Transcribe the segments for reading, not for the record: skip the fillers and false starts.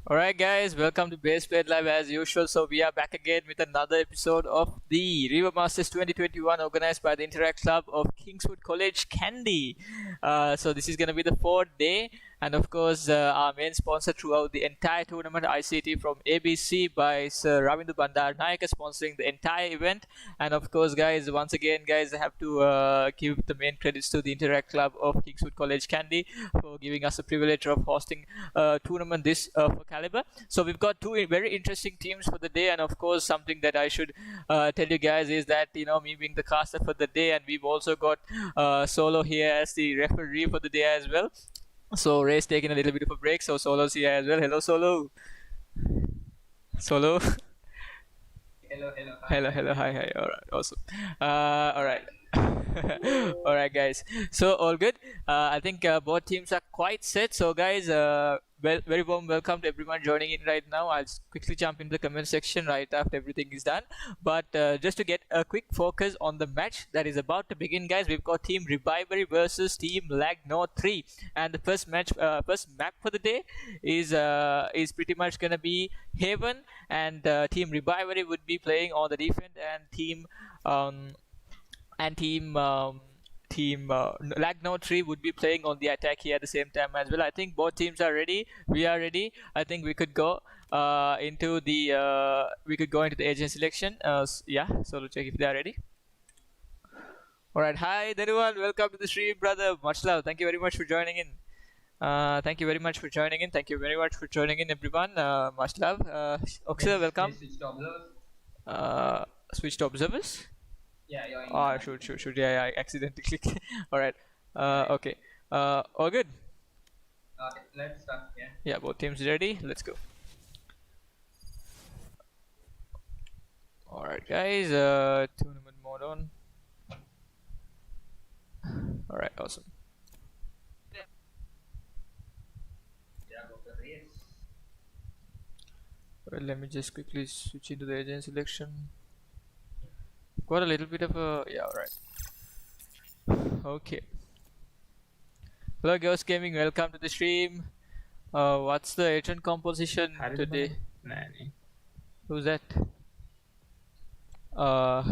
Alright guys, welcome to Baseplate Live as usual. So we are back again with another episode of the Reaver Masters 2021 organized by the Interact Club of KingsWood College, Kandy. So this is going to be the fourth day, and of course our main sponsor throughout the entire tournament, ICT from ABC by Sir Ravindu Bandar Naik, sponsoring the entire event. And of course guys, once again guys, I have to give the main credits to the Interact Club of KingsWood College, Kandy, for giving us the privilege of hosting a tournament this for caliber. So we've got two very interesting teams for the day, and of course something that I should tell you guys is that me being the caster for the day, and we've also got Solo here as the referee for the day as well. So Ray's taking a little bit of a break, so Solo's here as well. Hello Solo. Solo. Hello, hi. Alright, awesome. Alright. Alright guys, so all good. I think both teams are quite set. So guys, very warm welcome to everyone joining in right now. I'll quickly jump into the comment section right after everything is done, but just to get a quick focus on the match that is about to begin, guys, we've got Team Reaver versus Team Lagno 3, and the first map for the day is pretty much gonna be Haven, and Team Reaver would be playing on the defense, and Team Lagno 3 would be playing on the attack here at the same time as well. I think both teams are ready. We are ready. I think we could go into the agent selection. Yeah, so to check if they are ready. Alright, hi everyone, welcome to the stream, brother. Much love. Thank you very much for joining in. Thank you very much for joining in. Thank you very much for joining in, everyone. Much love. Oxida, welcome. Switch to observers. Yeah, you're in. Oh, shoot. Yeah, I accidentally clicked. Alright. Okay. All good? Okay, let's start. Yeah, both teams ready. Let's go. Alright, guys. Tournament mode on. Alright, awesome. Yeah, go for the race. Well, let me just quickly switch into the agent selection. Got a little bit of a alright. Okay. Hello Ghost Gaming, welcome to the stream. What's the agent composition today? Who's that? I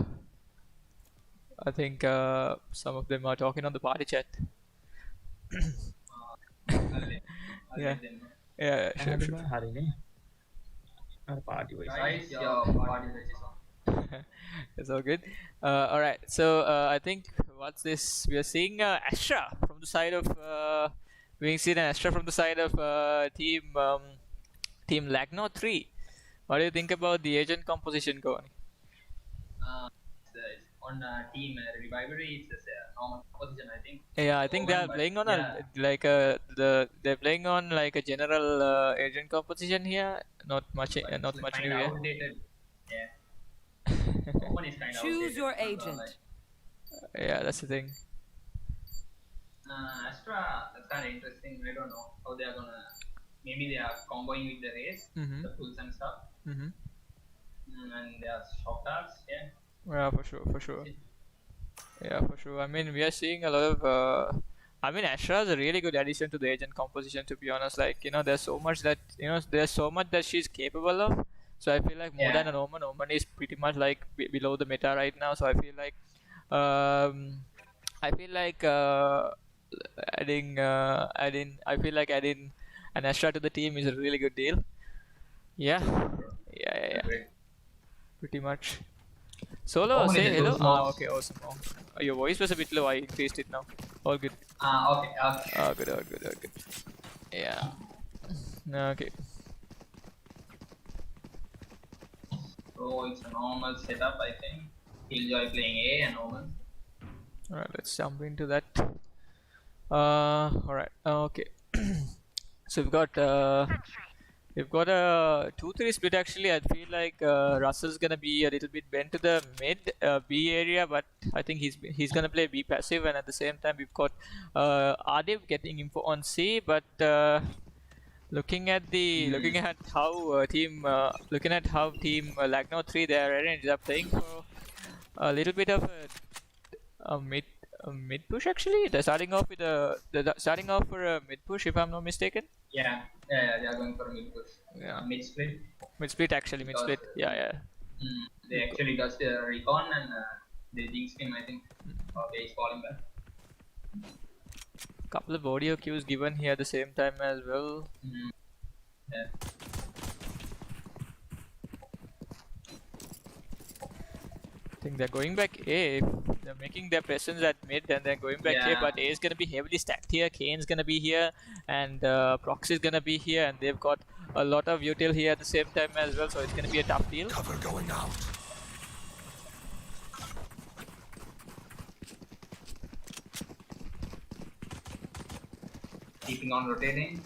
think some of them are talking on the party chat. Yeah, sure. Guys, your party is on. It's all good. Alright, so I think what's this? We are seeing Astra from the side of Wingseed, and Astra from the side of Team Lagno 3. What do you think about the agent composition going? On Team Reaver, it's a normal position, I think. Yeah, I think they are playing on they're playing on like a general agent composition here. Not much new here. Outdated. Yeah. One is kind of Choose your agent. Yeah, that's the thing. Astra, that's kind of interesting. I don't know how they are gonna. Maybe they are comboing with the race, the tools and stuff. And they are shock darts. Yeah, for sure. Yeah, for sure. I mean, we are seeing a lot of. I mean, Astra is a really good addition to the agent composition. To be honest, like there's so much that she's capable of. So I feel like more than an Omen is pretty much like below the meta right now. So I feel like adding an Astra to the team is a really good deal. Yeah. Pretty much. Solo, say hello. Okay, awesome. Your voice was a bit low. I increased it now. All good. Okay. All good. Yeah. Okay. So it's a normal setup, I think. Killjoy playing A and Omen. Alright, let's jump into that. Alright, okay. So we've got a 2-3 split actually. I feel like Russell's gonna be a little bit bent to the mid B area, but I think he's gonna play B passive, and at the same time we've got Adiv getting info on C, but looking at how team Lagno 3 they are ended up playing for a little bit of a mid push actually. They're starting off for a mid push if I'm not mistaken. They are going for a mid push. Yeah. Mid split. Mid split actually, mid split. Yeah. They actually touched the recon and they jinxed him, I think. Okay, he's falling back. Couple of audio cues given here at the same time as well. Yeah. I think they're going back A. They're making their presence at mid and they're going back A, but A is gonna be heavily stacked here. Kane's gonna be here and Proxy's gonna be here, and they've got a lot of util here at the same time as well, so it's gonna be a tough deal. Cover going out. Keeping on rotating.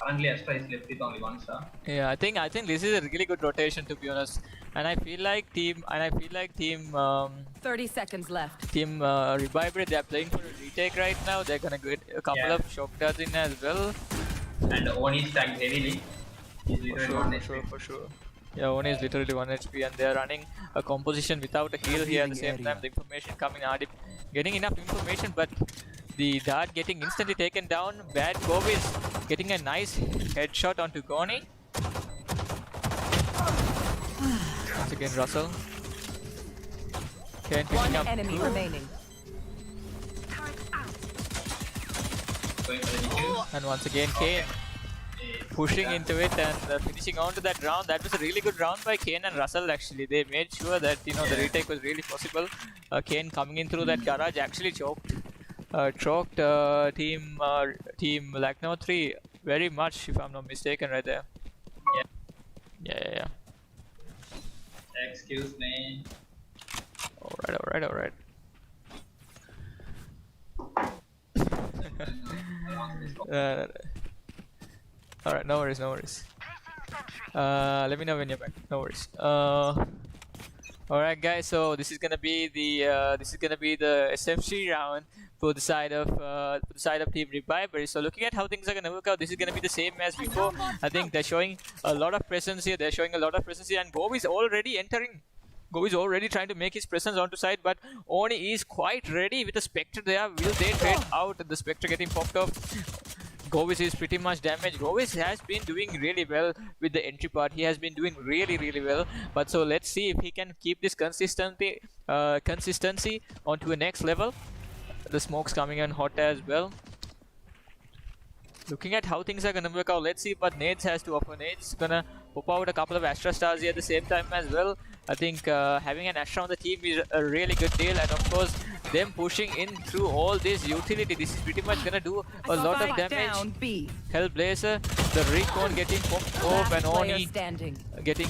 Currently Astra is left with only one star. Yeah, I think this is a really good rotation, to be honest. And I feel like team 30 seconds left. Team Reaver, they're playing for a retake right now. They're gonna get a couple of shock darts in as well. And Oni is tagged heavily. He's literally 1 HP. For sure. Yeah, Oni is literally 1 HP and they're running a composition without a heal here at the same time. The information coming hard, getting enough information, but the dart getting instantly taken down. Bad Gove is getting a nice headshot onto Goni. Once again, Russell. Kane picking up enemy remaining. Going for the kills. And once again, Kane pushing into it and finishing on to that round. That was a really good round by Kane and Russell actually. They made sure that the retake was really possible. Kane coming in through that garage actually choked team Lacno 3 very much, if I'm not mistaken, right there. Yeah. Excuse me. Alright. Alright, no worries. Let me know when you're back. No worries. Alright guys, so this is gonna be the SMG round for the side of Team Reaver. So looking at how things are gonna work out, this is gonna be the same as before. I think they're showing a lot of presence here. And Gove is already entering. Gove is already trying to make his presence onto side, but Oni is quite ready with the Spectre there. Will they trade out? The Spectre getting popped off. Govis is pretty much damaged. Govis has been doing really well with the entry part. He has been doing really well. But so let's see if he can keep this consistency onto a next level. The smoke's coming in hot as well. Looking at how things are gonna work out, let's see what Nades has to offer. Nades gonna pop out a couple of Astra stars here at the same time as well. I think having an Astra on the team is a really good deal, and of course them pushing in through all this utility, this is pretty much gonna do a lot of damage. Hellblazer, the recon getting popped off, and Oni getting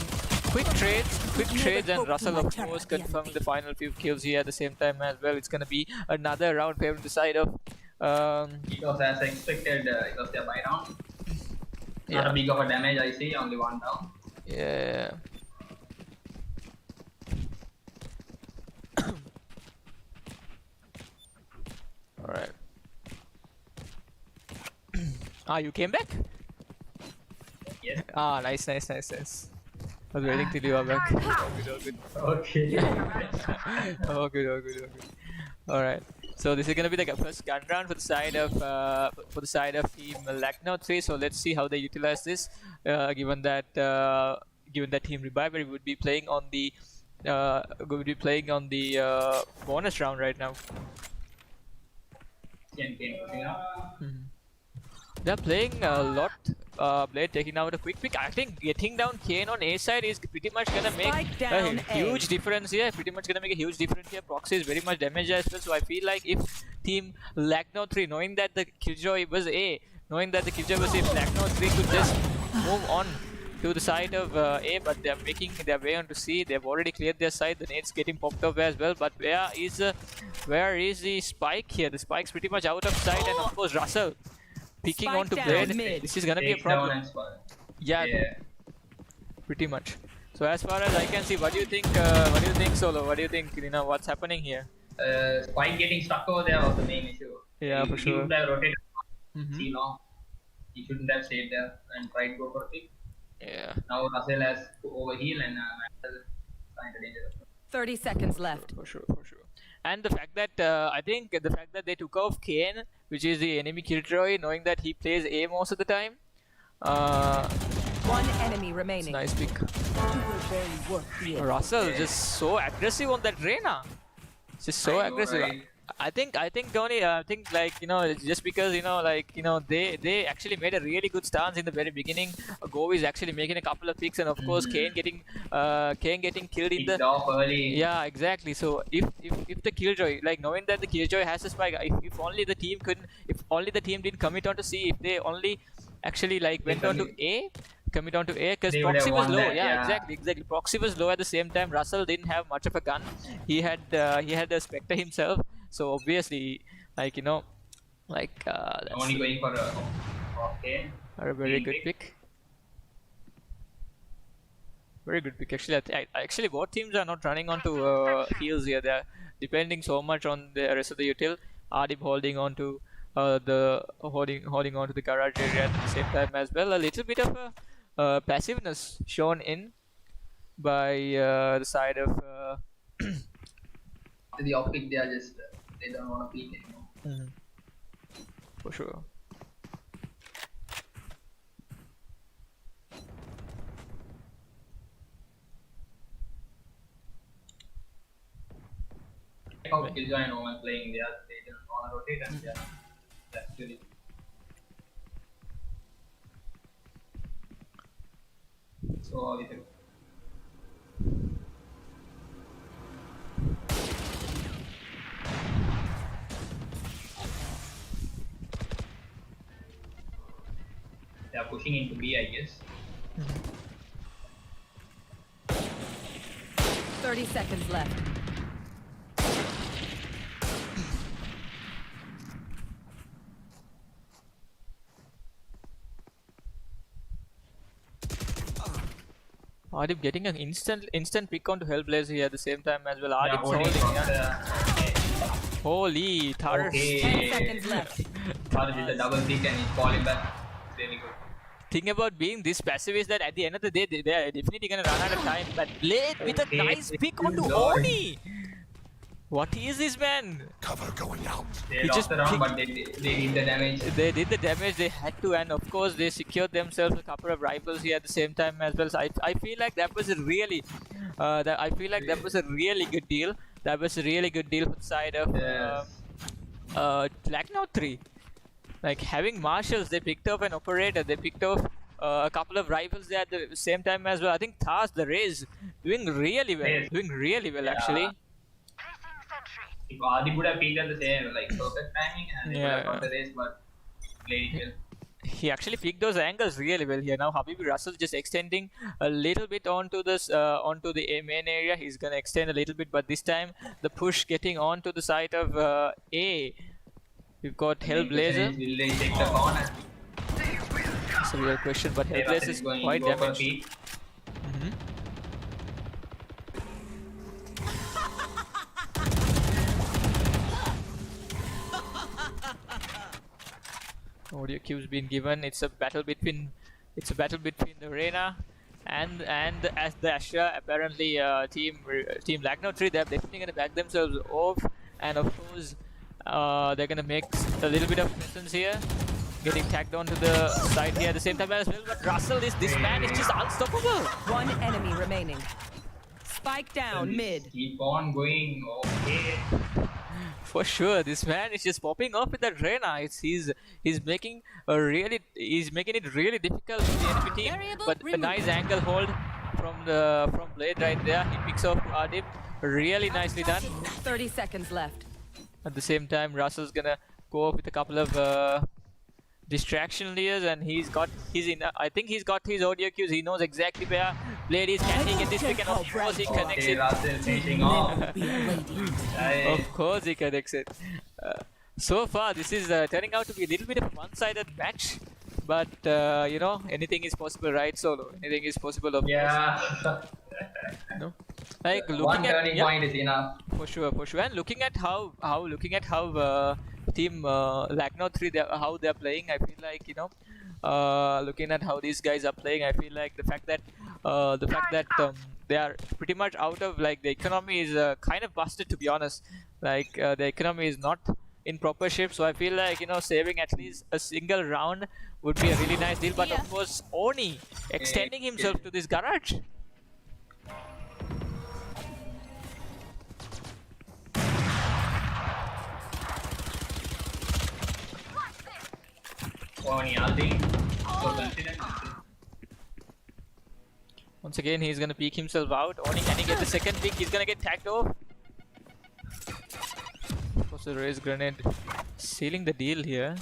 quick trades, and Russell of course confirming the final few kills here at the same time as well. It's gonna be another round favoring the side of it was as expected, it was their buy round. Not a big of a damage, I see, only one down. Yeah. Alright. You came back? Yes. Nice. I was waiting till you are back. All good. Okay. All good. Alright. So this is gonna be the first gun round for the side of Team Lacno 3. So let's see how they utilize this. Given that Team Reaver would be playing on the bonus round right now. They're playing a lot. Blade taking out a quick pick. I think getting down Kane on A side is pretty much gonna make a huge difference here. Proxy is very much damaged as well. So I feel like if Team Lacno 3, knowing that the Killjoy was A, Lacno 3 could just move on to the side of A, but they're making their way onto C. They've already cleared their side. The nade's getting popped off as well. But where is the spike here? The spike's pretty much out of sight, and of course Russell picking onto Blade. This is gonna be a problem. Yeah, pretty much. So as far as I can see, what do you think, Solo? What do you think? What's happening here? Spike getting stuck over there was the main issue. Yeah, for sure. He should have rotated C long. He shouldn't have stayed there and tried to go for a pick. Yeah. Now Russell has to overheal and Russell is kind of dangerous. 30 seconds left. For sure. And the fact that I think the fact that they took off Kane, which is the enemy killjoy, knowing that he plays A most of the time. One enemy remaining. Nice pick. Russell just so aggressive on that Reyna. Just so aggressive. Right. I think Tony. I think like just because they actually made a really good stance in the very beginning. Go is actually making a couple of picks, and of course Kane getting killed in the early. Yeah, exactly. So if the killjoy, like knowing that the killjoy has a spike, if only the team didn't commit on to C, if they only actually went on to A. Commit on to A, because proxy was low. Yeah, exactly. Proxy was low at the same time. Russell didn't have much of a gun. He had a Spectre himself. So obviously, that's only going for a very good pick. Very good pick. Actually, both teams are not running onto heals here. They're depending so much on the rest of the util. Adib holding on to holding on to the garage area at the same time as well. A little bit of a passiveness shown in by the side of after the optic, they don't want to peek anymore. For sure. How Killjoy and Omen playing, they don't want to rotate, and that's really. So they are pushing into B, I guess. 30 seconds left. Adib getting an instant pick onto Hellblazer here at the same time as well. Adib holy Tharas. 10 seconds left. Tharas is a double pick and he's falling back. Really good. Thing about being this passive is that at the end of the day they are definitely gonna run out of time. But Blade with a nice pick onto Oni. What is this man? Cover going out. They lost the round, but they did the damage. They did the damage they had to, and of course they secured themselves a couple of rifles here at the same time as well. So I feel like that was a really, that was a really good deal. That was a really good deal for the side of Blacknout 3. Like having marshals, they picked up an operator, they picked up a couple of rifles there at the same time as well. I think Thas, the Raze, doing really well, actually. If Adi would have peeked at the same, perfect timing, and they would have got the race, but played it well. He actually picked those angles really well here. Now Habibi Russell just extending a little bit onto this onto the main area. He's gonna extend a little bit, but this time the push getting onto the side of A. We've got Hellblazer. Will they take the corner? That's a real question, but Hellblazer is quite damaged. Audio cues been given. It's a battle between the Reyna and as the Asha. Apparently team Blacknout 3, they're definitely gonna back themselves off, and of course they're gonna make a little bit of presence here, getting tagged onto the side here at the same time as well. But Russell, this man is just unstoppable. One enemy remaining. Spike down mid. Keep on going. Okay. For sure, this man is just popping off with that Reyna. He's making it really difficult for the enemy team. But a nice angle hold from Blade right there. He picks off Adib. Really nicely done. 30 seconds left. At the same time, Russell's gonna go off with a couple of distraction layers, and I think he's got his audio cues. He knows exactly where Blade is. Can he get this pick? And of course he connects it. Of course he connects it. So far this is turning out to be a little bit of a one-sided match, but anything is possible, right? Solo, anything is possible, of course. No? Like looking one at turning point is enough. For sure. And looking at how team Blacknout 3 how they're playing, I feel like looking at how these guys are playing, I feel like the fact that the fact that they are pretty much out of, like, the economy is kind of busted, to be honest. Like, the economy is not in proper shape, so I feel like, you know, saving at least a single round would be a really nice deal. But of course, Oni extending himself to this garage. Oni ulting. So confident. Once again, he's gonna peek himself out. Oni, can he get the second peek? He's gonna get tagged off. Of course, the raise grenade sealing the deal here.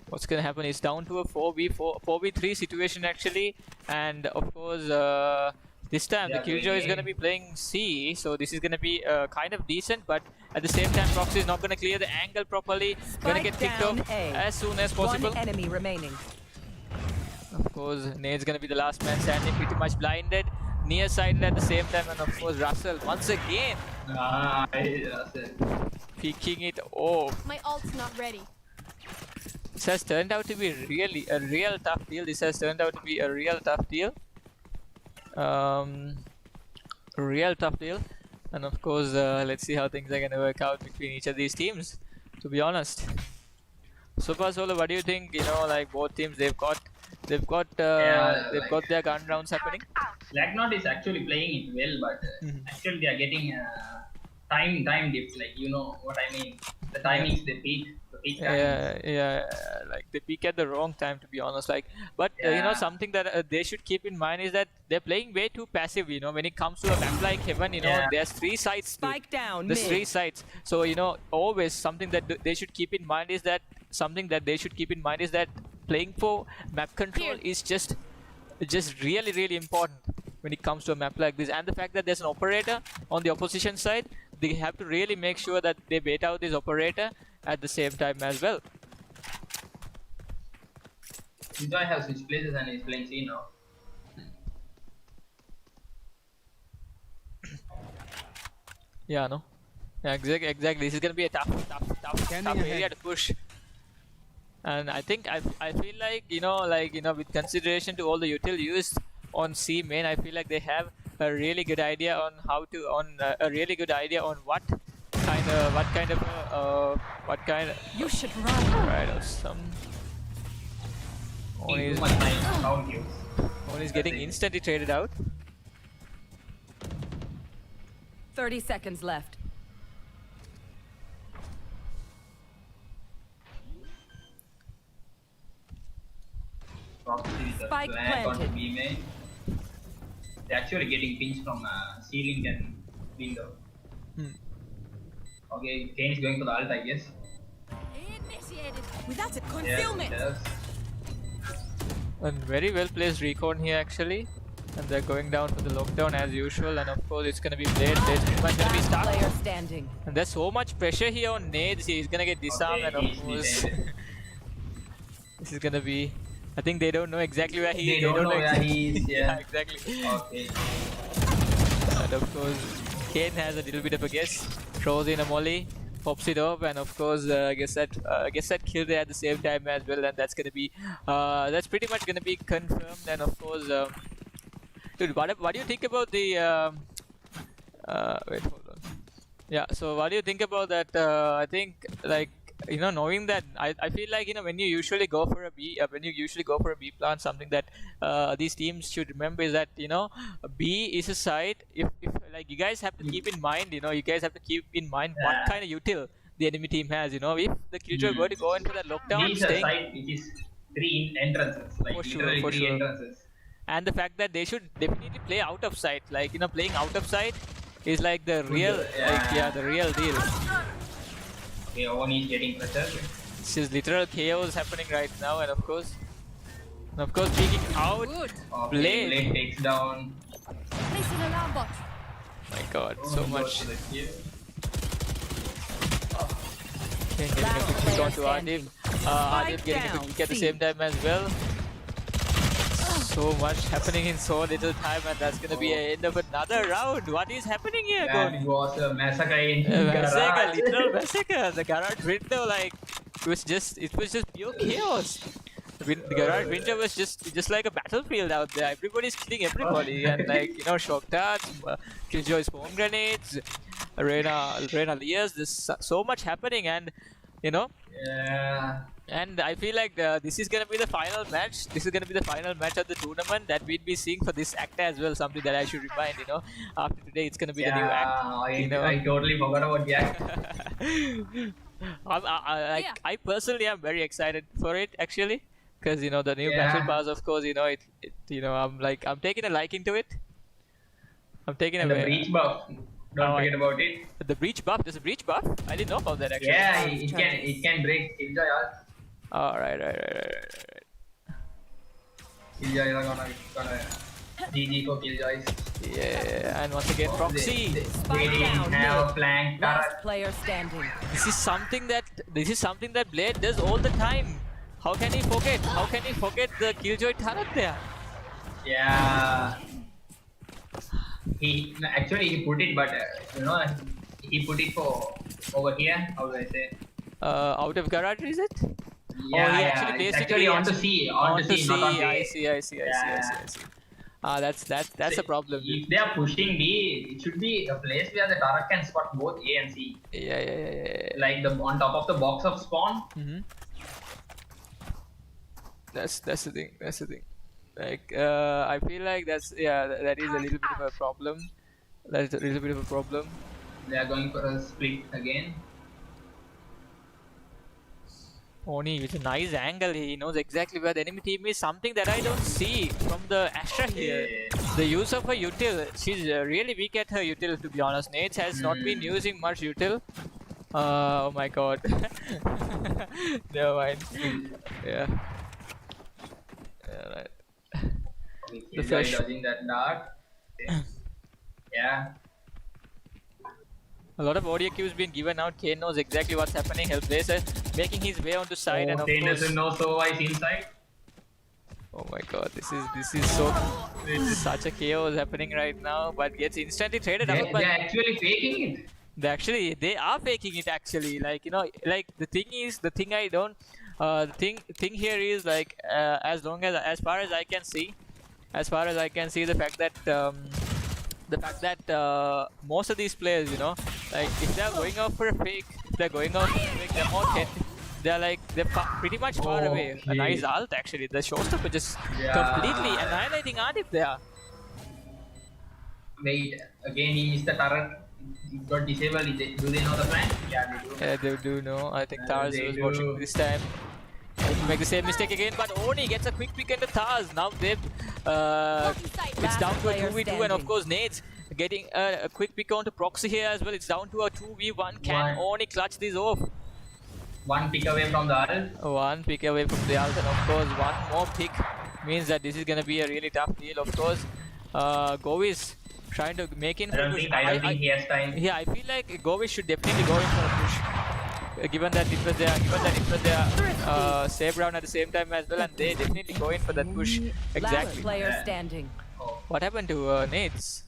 What's gonna happen is down to a 4v3 situation actually, and of course this time the Killjoy is gonna be playing C, so this is gonna be kind of decent, but at the same time Proxy is not gonna clear the angle properly. Gonna get kicked off as soon as possible. One enemy remaining. Of course, Nade's gonna be the last man standing, pretty much blinded, nearsighted at the same time, and of course Russell once again picking it off. My ult's not ready. This has turned out to be really a real tough deal. Real tough deal, and of course, let's see how things are gonna work out between each of these teams. To be honest, so far, Solo, what do you think? You know, like, both teams, they've got their gun rounds happening. Blacknot is actually playing it well, but actually they are getting time dips. Like, you know what I mean? The timings they peak. Yeah, like they peak at the wrong time, to be honest. Like, but you know, something that they should keep in mind is that they're playing way too passive. You know, when it comes to a map like Heaven, you know, there's 3 sides. Spike down. There's 3 sides. So, you know, always something that they should keep in mind is that playing for map control is just really important when it comes to a map like this. And the fact that there's an operator on the opposition side, they have to really make sure that they bait out this operator at the same time as well. Enjoy has switched places and he's playing C now. Yeah, no. Yeah, exactly. This is gonna be a tough area to push. And I think I feel like, you know, with consideration to all the util used on C main, I feel like they have a really good idea on what kind of You should run. right or some. One is getting instantly traded out. 30 seconds left. Spike planted. They're actually getting pinched from ceiling and window. Okay, Kane is going for the ult, I guess. Initiated. Without a concealment. Yes. And very well placed recon here actually. And they're going down for the lockdown as usual, and of course it's gonna be Blade. Blade's pretty much gonna be stuck. Player standing. And there's so much pressure here on Nades. He's gonna get disarmed, and of course this is gonna be. I think they don't know exactly where he is. They don't know where he is. Yeah, exactly. Okay. And of course, Kane has a little bit of a guess. Throws in a molly, pops it off, and of course, I guess that killed it at the same time as well. And that's gonna be, that's pretty much gonna be confirmed. And of course, dude, what do you think about the? Wait, hold on. Yeah. So what do you think about that? I think, like, you know, knowing that, I feel like, you know, when you usually go for a B plan, something that these teams should remember is that, you know, B is a site. If like, you guys have to keep in mind, you know, what kind of util the enemy team has. You know, if the Killjoy were to go into that lockdown, B is a site which is 3 entrances, like for literally sure. 3 entrances. And the fact that they should definitely play out of sight, like, you know, playing out of sight is like the real, the real deal. Okay, Oni is getting pressure. This is literal chaos happening right now, and of course, peeking out. Okay, Blade takes down. Placing alarm bot. My God, so much. Getting a quick kick onto Ardib. Ardib getting a quick kick at the same time as well. So much happening in so little time, and that's gonna be the end of another round. What is happening here, That was a massacre in garage. Literal massacre. The garage window, like, it was just pure chaos. The garage winter was just like a battlefield out there. Everybody's killing everybody, and like shock darts, Killjoy's home grenades, Reyna Lears. There's so much happening, and Yeah. And I feel like this is gonna be the final match. This is gonna be the final match of the tournament that we'd be seeing for this act as well. Something that I should remind. After today, it's gonna be the new act. I totally forgot about the act. I personally am very excited for it actually, because the new battle pass, of course, I'm taking a liking to it. I'm taking And the breach buff. Don't forget about it. The breach buff. There's a breach buff. I didn't know about that actually. Yeah, it can break Killjoy ult. Oh, right. Killjoy is gonna GG for Killjoys. Yeah, and once again Proxy. They didn't have a flank turret. Last player standing. This is something that Blade does all the time. How can he forget? How can he forget the Killjoy turret there? Yeah. He put it, but he put it for over here. How do I say? Out of garage, is it? Yeah, he actually placed it actually on to C, not on B. I see. That's a problem. If they are pushing B, it should be a place where the turret can spot both A and C. Yeah. Like on top of the box of spawn. That's the thing. Like I feel like that is a little bit of a problem. That's a little bit of a problem. They are going for a split again. Oni with a nice angle. He knows exactly where the enemy team is. Something that I don't see from the Astra here. The use of her util. She's really weak at her util, to be honest. Nate has not been using much util. Oh my god. Never mind. Yeah. Right. The flash dodging that dart. Yeah. A lot of audio cues being given out. Kane knows exactly what's happening. Hellblazer making his way onto side, and of Kane course. doesn't know so why he's inside. Oh my god, this is such a chaos happening right now, but gets instantly traded out. They're actually faking it. They are faking it actually. Like the thing here is like as far as I can see, the fact that most of these players, like if they're going out for a fake, they're more they're pretty much far away. A nice ult actually. The showstopper just completely annihilating Adip there. Wait, again he missed the turret. He got disabled. Do they know the plan? Yeah, they do. Yeah, they do know. I think Tars was watching this time. He make the same mistake again, but Oni gets a quick pick into Tars. Now they've it's down to a 2v2, and of course Nate's getting a quick pick onto Proxy here as well. It's down to a 2v1. Can Oni clutch this off? One pick away from the ult. One pick away from the ult, and of course one more pick means that this is gonna be a really tough deal. Of course, Govis trying to make in for a push. I don't think he has time. Yeah, I feel like Govis should definitely go in for a push. Given that it was there, Smg Round at the same time as well, and they definitely go in for that push. Exactly. Last player standing. What happened to Nate's?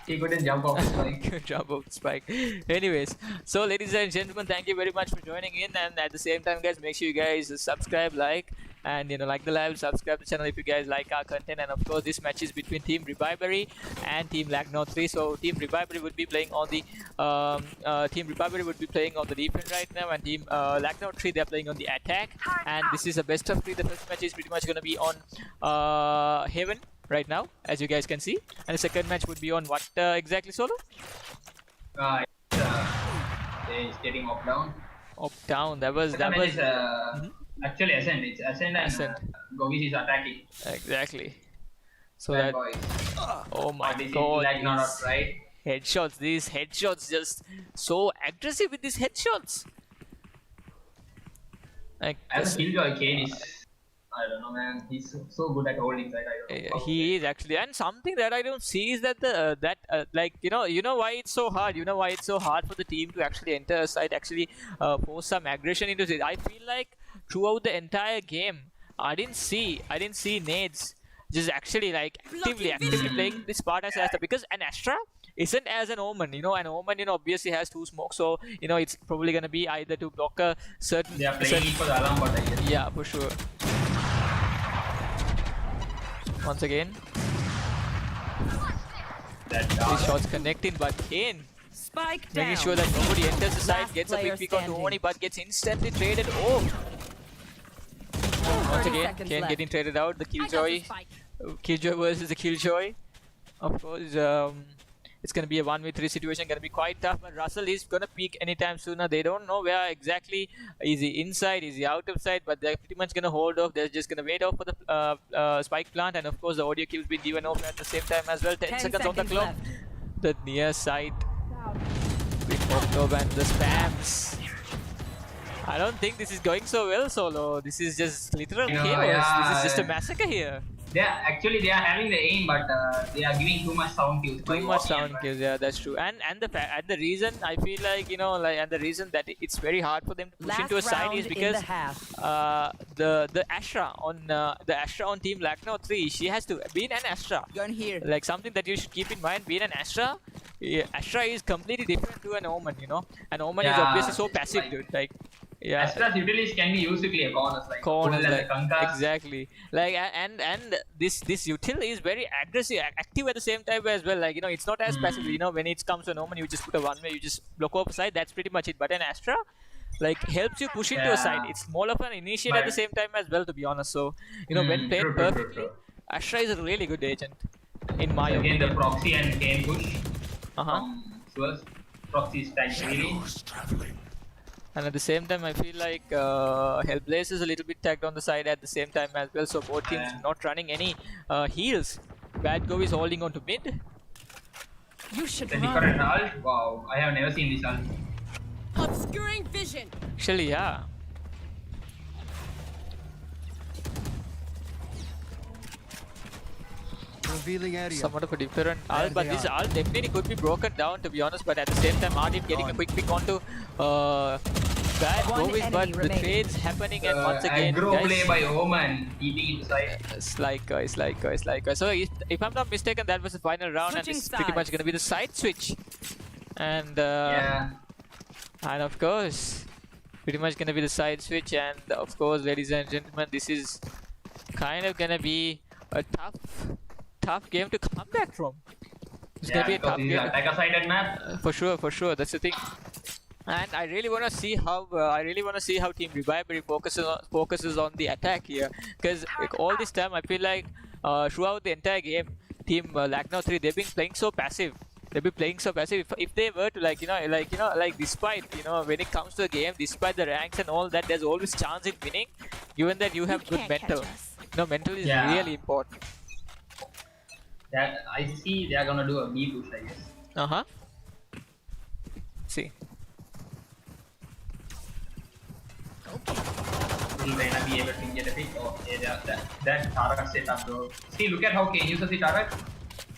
He couldn't jump off the spike. Good job of the spike. Anyways, so ladies and gentlemen, thank you very much for joining in, and at the same time, guys, make sure you guys subscribe, like, and like the live, subscribe to the channel if you guys like our content. And of course, this match is between Team Reviver and Team Lagno 3. So Team Reviver would be playing on the defense right now, and Team Lagno 3 they're playing on the attack. And this is a best of 3. The first match is pretty much going to be on Heaven right now, as you guys can see, and the second match would be on what exactly, Solo? It's getting up down. Up down. That was. Actually Ascent. It's Ascent and Govis is attacking. Exactly. So Bad that. boys. Oh my this god. is like not right. Headshots. These headshots just so aggressive with these headshots. Like As a Killjoy, Kane is. I don't know, man. He's so good at holding side. I don't know. He is actually, and something that I don't see is that like you know why it's so hard. You know why it's so hard for the team to actually enter a site, actually force some aggression into it. I feel like throughout the entire game, I didn't see nades just actually like actively playing this part as Astra, because an Astra isn't as an Omen. An Omen obviously has 2 smokes, so it's probably gonna be either to block a certain. They are playing it for the alarm bot, I guess. Yeah, for sure. Once again. That His shots connecting, but Kane Spike making down. sure that nobody enters the site, Last gets a player quick pick on standing. Tony, but gets instantly traded off. Once 30 again, seconds Kane left. getting traded out. The I got the Killjoy. spike. Killjoy versus the Killjoy. Of course, it's going to be a 1v3 situation, going to be quite tough, but Russell is going to peek anytime sooner. They don't know where exactly. Is he inside, is he out of sight, but they're pretty much going to hold off. They're just going to wait off for the spike plant, and of course the audio kill's been given off at the same time as well. 10 seconds on the clock. left. The near side with October and the spams. I don't think this is going so well, Solo. This is just literal You know, chaos. yeah. This is just a massacre here. they are having the aim, but they are giving too much sound cues. Too much sound kills, yeah, that's true. And the reason I feel like, you know, like, and the reason that it's very hard for them to push Last into a side round is in because the half. the Astra on Team Lucknow 3, she has to being an Astra. Gun here. Like something that you should keep in mind, being an Astra, Astra is completely different to an Omen, you know. An Omen is Yeah, obviously so passive, like- dude. Like, yeah. Astra's utilities can be used to clear corners, like Corners, Bull and like, the Kankas. exactly, like, and this util is very aggressive, active at the same time as well. Like, you know, it's not as passive. You know, when it comes to an Omen, you just put a one way, you just block off a side. That's pretty much it. But an Astra, like, helps you push into a side. It's more of an initiate at the But- same time as well, to be honest. So, you know, when played true, perfectly, true. Astra is a really good agent, in my Again, the opinion. proxy and Kane push Uh-huh. from Suez. Proxy stacks really. And at the same time, I feel like Hellblaze is a little bit tagged on the side at the same time as well. So both teams not running any heals. Bad Go is holding on to mid. You should The run. different ult. Wow, I have never seen this ult. Obscuring vision. Actually, yeah. Revealing area. Somewhat of a different ult, but this ult definitely could be broken down, to be honest. But at the same time, Ardim getting a quick pick onto Bad One Go is, but enemy the remaining. trades happening, and once again, aggro play guys, by Omen, eating inside. it's like so if I'm not mistaken, that was the final round, Switching and it's pretty much sides. gonna be the side switch, and Yeah. and of course, pretty much gonna be the side switch, and of course, ladies and gentlemen, this is kind of gonna be a tough game to come back from. It's gonna be a tough This is game. attacker sided map. For sure, that's the thing. And I really wanna see how Team Reviver focuses on the attack here, because like, all this time I feel like throughout the entire game, Team Lucknow 3, they've been playing so passive. They've been playing so passive. If they were to like despite, you know, when it comes to a game, despite the ranks and all that, there's always chance in winning, given that you have good can't catch mental. us. No, mental is Yeah. really important. That I see they are gonna do a B push, I guess. See. Will Reina be able to get a pick? Oh, yeah, that turret setup, bro. See, look at how Kane uses the turret.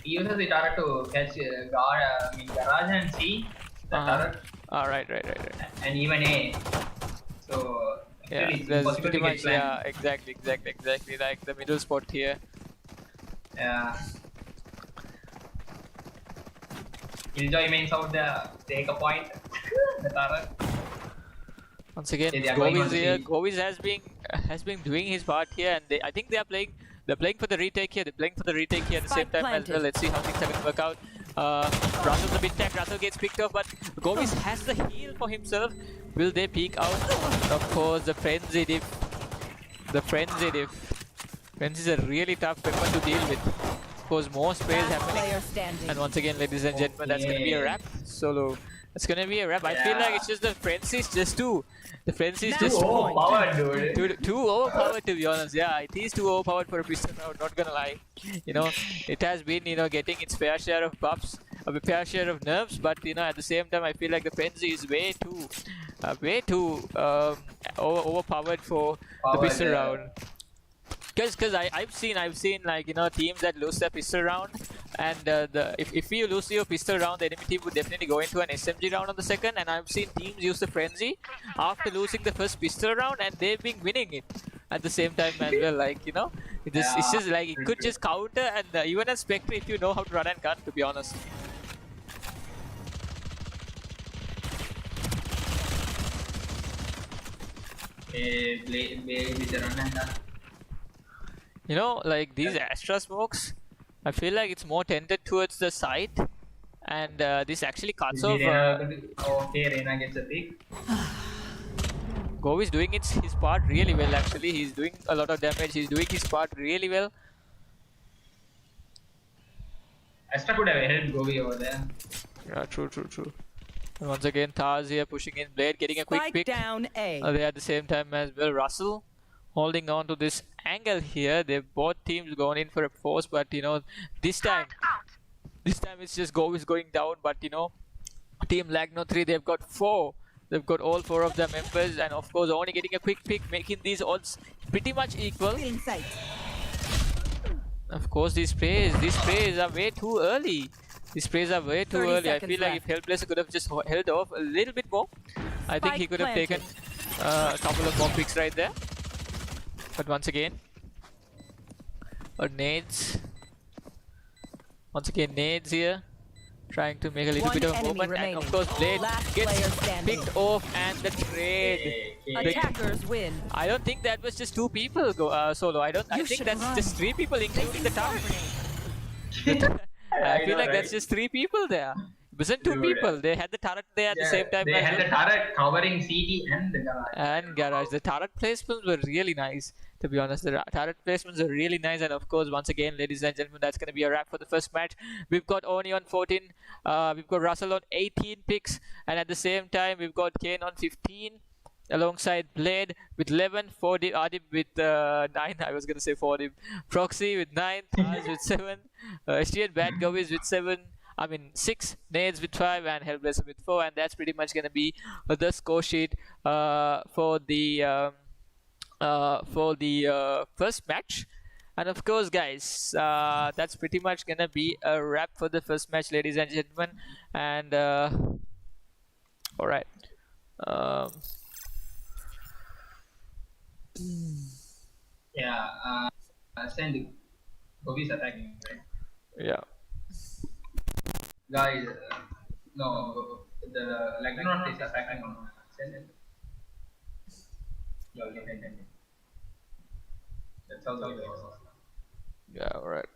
He uses the turret to catch garage and C, the turret, Right. and even A. So, Yeah, actually, it's there's impossible pretty to get much, flanked. yeah, exactly, like the middle spot here. Yeah. Killjoy mains out there, take a point. The turret. Once again, Yeah, they are going on Goviz to here. see. Goviz has been doing his part here, and I think they're playing for the retake here. They're playing for the retake here at the same Spike time as well. planted. Let's see how things are going to work out. Russell's a bit tag. Russell gets picked up, but Goviz has the heal for himself. Will they peek out? Of course, the frenzy diff. Frenzy is a really tough weapon to deal with. Of course, more sprays Last happening. player standing. And once again, ladies and gentlemen, that's going to be a wrap. Solo. That's going to be a wrap. I feel Yeah. like it's just the frenzy is just too. The frenzy is Now just Too overpowered, dude. too overpowered, to be honest. Yeah, it is too overpowered for a pistol round, not gonna lie. You know, it has been, you know, getting its fair share of buffs, a fair share of nerfs, but you know, at the same time, I feel like the frenzy is way too overpowered for the Powered, pistol yeah. round. Because I've seen like, you know, teams that lose their pistol round, and if you lose your pistol round, the enemy team would definitely go into an SMG round on the second, and I've seen teams use the frenzy after losing the first pistol round, and they've been winning it at the same time as well. Like, you know, it's just like it could just counter, and even as Spectre, if you know how to run and gun, to be honest. Play with the run and gun. You know, like these Astra smokes, I feel like it's more tended towards the side, and this actually cuts off. Okay, Reina gets a pick. Go is doing his part really well. Actually, he's doing a lot of damage. He's doing his part really well. Astra could have helped Govi over there. Yeah, true. And once again, Taz here pushing in Blade, getting a quick Spike pick. down A. They at the same time as well. Russell holding on to this angle here. They both teams going in for a force, but you know, this time it's just Go is going down. But you know, Team Lagno 3, they've got 4. They've got all 4 of their members, and of course, only getting a quick pick, making these odds pretty much equal. Of course, these sprays are way too early. These sprays are way too early. I feel like if Hellblazer could have just held off a little bit more, I think he could have taken a couple of more picks right there. But once again, nades. Once again, nades here. Trying to make a little bit of movement. And of course, Blade gets picked off and the trade. Attackers win. I don't think that was just 2 people solo. I think that's just 3 people including the turret. I feel like that's just 3 people there. It wasn't 2 people. They had the turret there at the same time. They had the turret covering CT and the garage. And garage. The turret placements were really nice, to be honest. The turret placements are really nice. And of course, once again, ladies and gentlemen, that's going to be a wrap for the first match. We've got Oni on 14. We've got Russell on 18 picks. And at the same time, we've got Kane on 15. Alongside Blade with 11, Adib with 9, I was going to say 40. Proxy with 9, Taz with 7, STN Bad Govies with 6, Nades with 5, and Hellblazer with 4, and that's pretty much going to be the score sheet for the first match. And of course, guys, that's pretty much going to be a wrap for the first match, ladies and gentlemen. And all right. Yeah, send Govi's attacking, right? Yeah. Guys, no, the Lagnon is attacking on send it. That's how it works. Yeah, alright.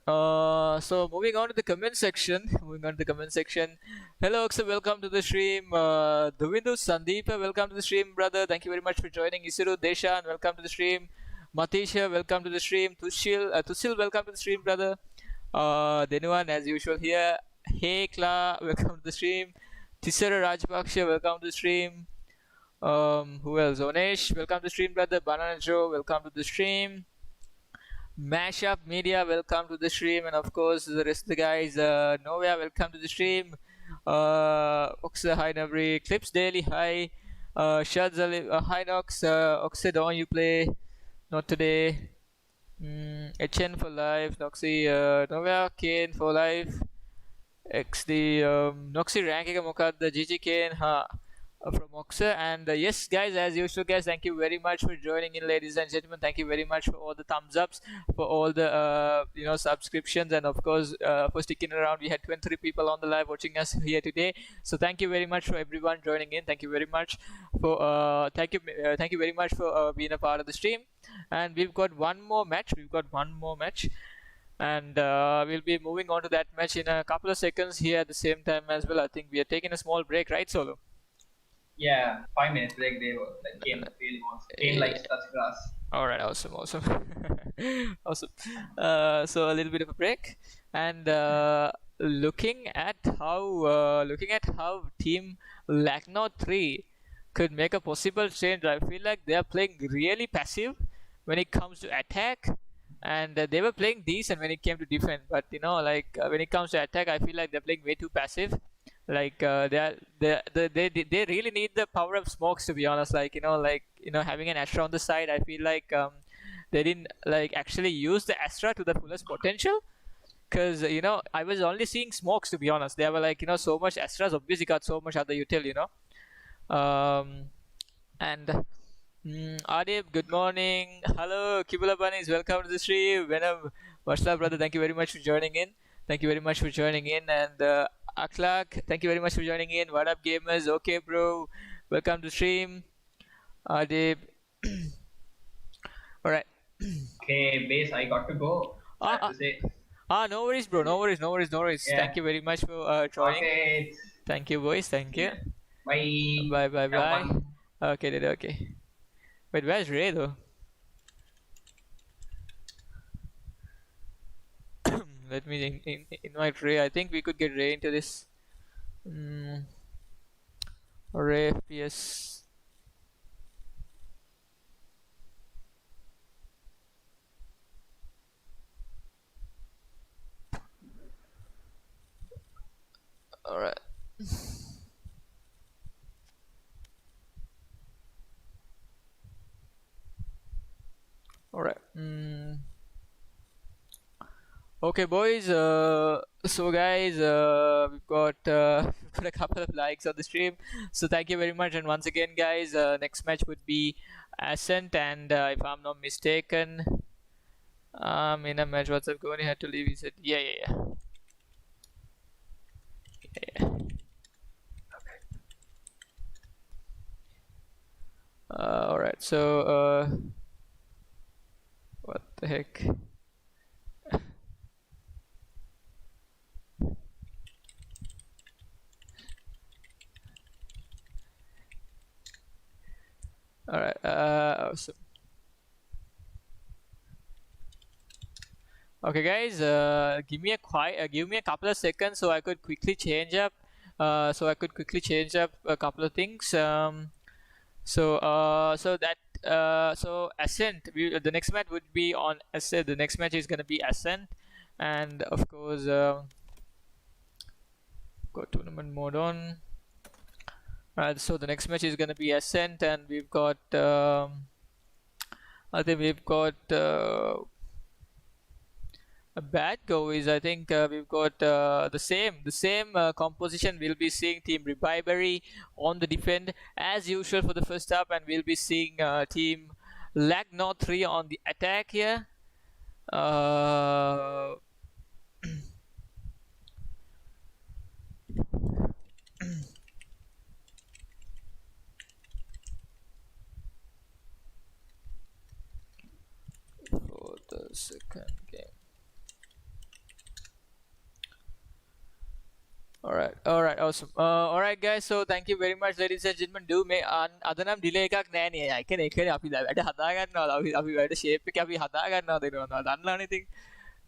So moving on to the comment section. Hello, Oxa, welcome to the stream. The Windows Sandeepa, welcome to the stream, brother. Thank you very much for joining. Isuru Deshan, welcome to the stream. Matisha, welcome to the stream. Tushil, welcome to the stream, brother. Denuan, as usual here. Hey, Kla, welcome to the stream. Tisara Rajpaksha, welcome to the stream. Who else? Onesh, welcome to the stream, brother. Banana Joe, welcome to the stream. Mashup Media, welcome to the stream, and of course the rest of the guys. Novia, welcome to the stream. Oxa, hi Nabri. Clips Daily, hi. Shadzali, hi Nox. Oxa, don't you play? Not today. HN for life. Noxy, Novia, Kane for life. XD, Noxy ranking Mokad, GG Kane, from Oxa. And yes, guys, as usual, guys, thank you very much for joining in, ladies and gentlemen. Thank you very much for all the thumbs ups, for all the subscriptions, and of course for sticking around. We had 23 people on the live watching us here today, so thank you very much for everyone joining in. Thank you very much for thank you very much for being a part of the stream. And we've got one more match. And we'll be moving on to that match in a couple of seconds here at the same time as well. I think we are taking a small break, right, Solo? Yeah, 5 minutes break. They were like Kane really wants. Kane likes touch grass. All right, awesome. Awesome. So a little bit of a break, and looking at how Team Lagno 3 could make a possible change. I feel like they are playing really passive when it comes to attack, and they were playing decent when it came to defense. But when it comes to attack, I feel like they're playing way too passive. Like they really need the power of smokes, to be honest. Having an Astra on the side, I feel like they didn't actually use the Astra to the fullest potential. Because I was only seeing smokes, to be honest. There were so much Astras. Obviously got so much other util, and Adib, good morning. Hello, Kibula Bunnies, welcome to the stream. Venom, Vashla brother, thank you very much for joining in. And Akhlaq, thank you very much for joining in. What up, gamers? Okay, bro. Welcome to stream. Adib. Alright. Okay, base, I got to go. I have Ah, to say. no worries, bro. No worries, no worries, no worries. Yeah. Thank you very much for joining. Okay. Thank you, boys. Thank you. Yeah. Bye. Bye, bye, Have bye. fun. Okay, then, okay. Wait, where's Ray though? Let me invite Ray. I think we could get Ray into this. Ray FPS. Alright. Alright. Okay, boys. So guys, we've got got a couple of likes on the stream. So thank you very much. And once again, guys, next match would be Ascent, and if I'm not mistaken, in a match, what's up going? He had to leave. He said, yeah. Alright. So what the heck? Alright, awesome. Okay, guys, give me a couple of seconds so I could quickly change up. So a couple of things. So Ascent. The next match would be on Ascent. The next match is gonna be Ascent, and of course, got tournament mode on. So the next match is gonna be Ascent, and we've got I think we've got a bad go is I think we've got the same composition. We'll be seeing Team Reviver on the defend as usual for the first half, and we'll be seeing Team Lag North 3 on the attack here. For the second game. Alright, awesome. Alright guys, so thank you very much, ladies and gentlemen. Do me අද නම් delay එකක් නෑ නේ. ඒ කියන්නේ ඒකනේ අපි වැඩ හදා ගන්නවා. අපි වැඩ shape එක අපි හදා ගන්නවා දෙනවා. දන්නවනේ ඉතින්.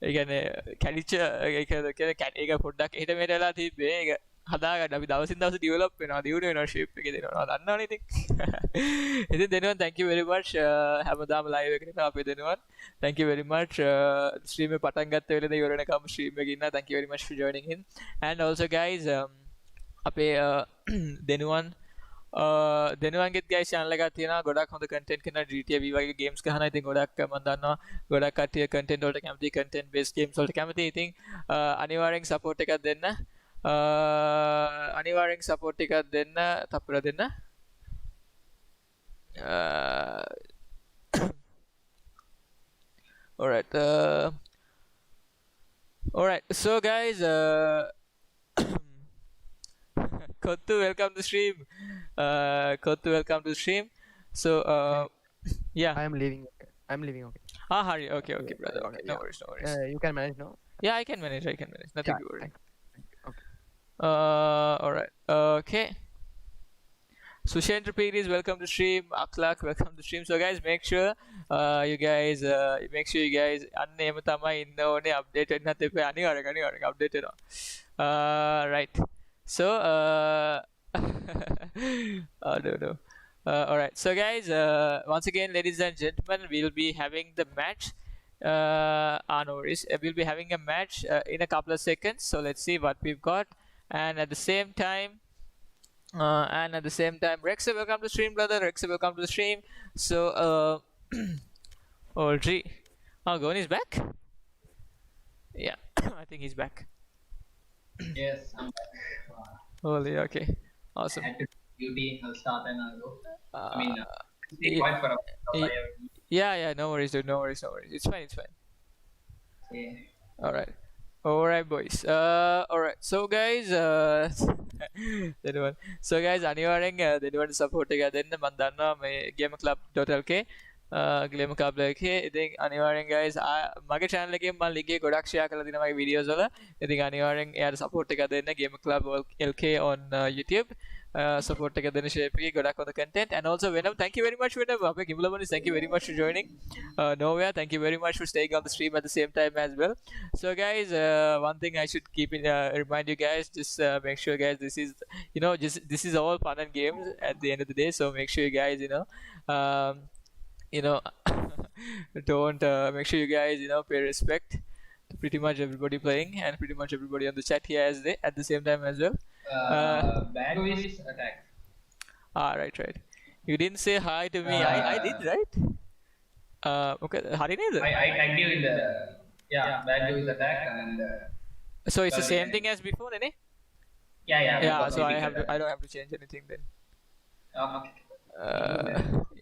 ඒ කියන්නේ කැඩිච්ච ඒක පොඩ්ඩක් එහෙට මෙහෙට වෙලා තිබ්බේ. ඒක හදා ගන්න අපි දවසින් දවස develop වෙනවා. දියුණු වෙනවා shape එකේ දෙනවා. දන්නවනේ ඉතින්. ඉතින් දෙනවා thank you very much. හැමදාම live එකට එනවා අපි දෙනවා. Thank you very much. Stream එක පටන් ගත්ත වෙලේද ඉවර වෙනකම් stream එකේ ඉන්නා. Thank you very much for joining in. And also guys, අපේ දෙනුවන්ගෙත් guys channel එකක් තියෙනවා. ගොඩක් හොඳ content කරන GTA V වගේ games ගහනවා. ඉතින් ගොඩක් මම දන්නවා ගොඩක් කට්ටිය content වලට කැමති, content based games වලට කැමති. ඉතින් අනිවාර්යෙන් support එකක් දෙන්න. අනිවාර්යෙන් support එකක් දෙන්න. තප්පර දෙන්න. Alright, so guys, Kottu, welcome to stream. Welcome to stream. So yeah, I'm leaving. Okay. Hari, okay, brother. Okay, no worries. You can manage, no? Yeah, I can manage. Nothing to worry. Okay. Alright, okay. Sushendra Piri is welcome to stream. Aklak, welcome to stream. So guys, make sure you guys අන්න එහෙම තමයි ඉන්න ඕනේ. Updated නැත්නම් එපා. අනිවාර්යෙන් updated on. Right. So I don't know. Alright. So guys, once again, ladies and gentlemen, we'll be having the match. No worries. We'll be having a match in a couple of seconds. So let's see what we've got. And at the same time, Rexa, welcome to stream, brother. Rexa, welcome to the stream. So, oh, gee. Oh, Goni is back? Yeah, I think he's back. Yes, I'm back. Holy, okay. Awesome. I had to do duty. I'll start and I'll go. I mean, stay quiet for a while. Yeah, no worries, dude. No worries. It's fine. Yeah. Alright, boys. Alright. So guys, අනිවාර්යෙන් දෙනුවන් support එක දෙන්න. මම දන්නවා මේ gameclub.lk ගලම කබ්ලක ඉතින් අනිවාරෙන් guys මගේ චානලගේ මල් ලිගේ ගොඩක් ෂයා කල දිනමගේ වීඩියෝස් වල ඉතින් අනිවාරෙන් එයාට සපෝට් එක දෙන්න Game Club LK on YouTube support එක දෙන්න share එකේ ගොඩක් හොඳ content and also Venom thank you very much Venom අපේ Kimulabanis thank you very much for joining Nowhere thank you very much for staying on the stream at the same time as well so guys one thing I should keep in remind you guys just make sure guys this is you know just this is all fun and games at the end of the day so make sure you guys you know don't make sure you guys pay respect to pretty much everybody playing and pretty much everybody on the chat here as they at the same time as well bag is attack right you didn't say hi to me I did right okay hari neda I tagged you in the bag is attack and so it's the same thing as before ne yeah so I don't have to change anything then okay.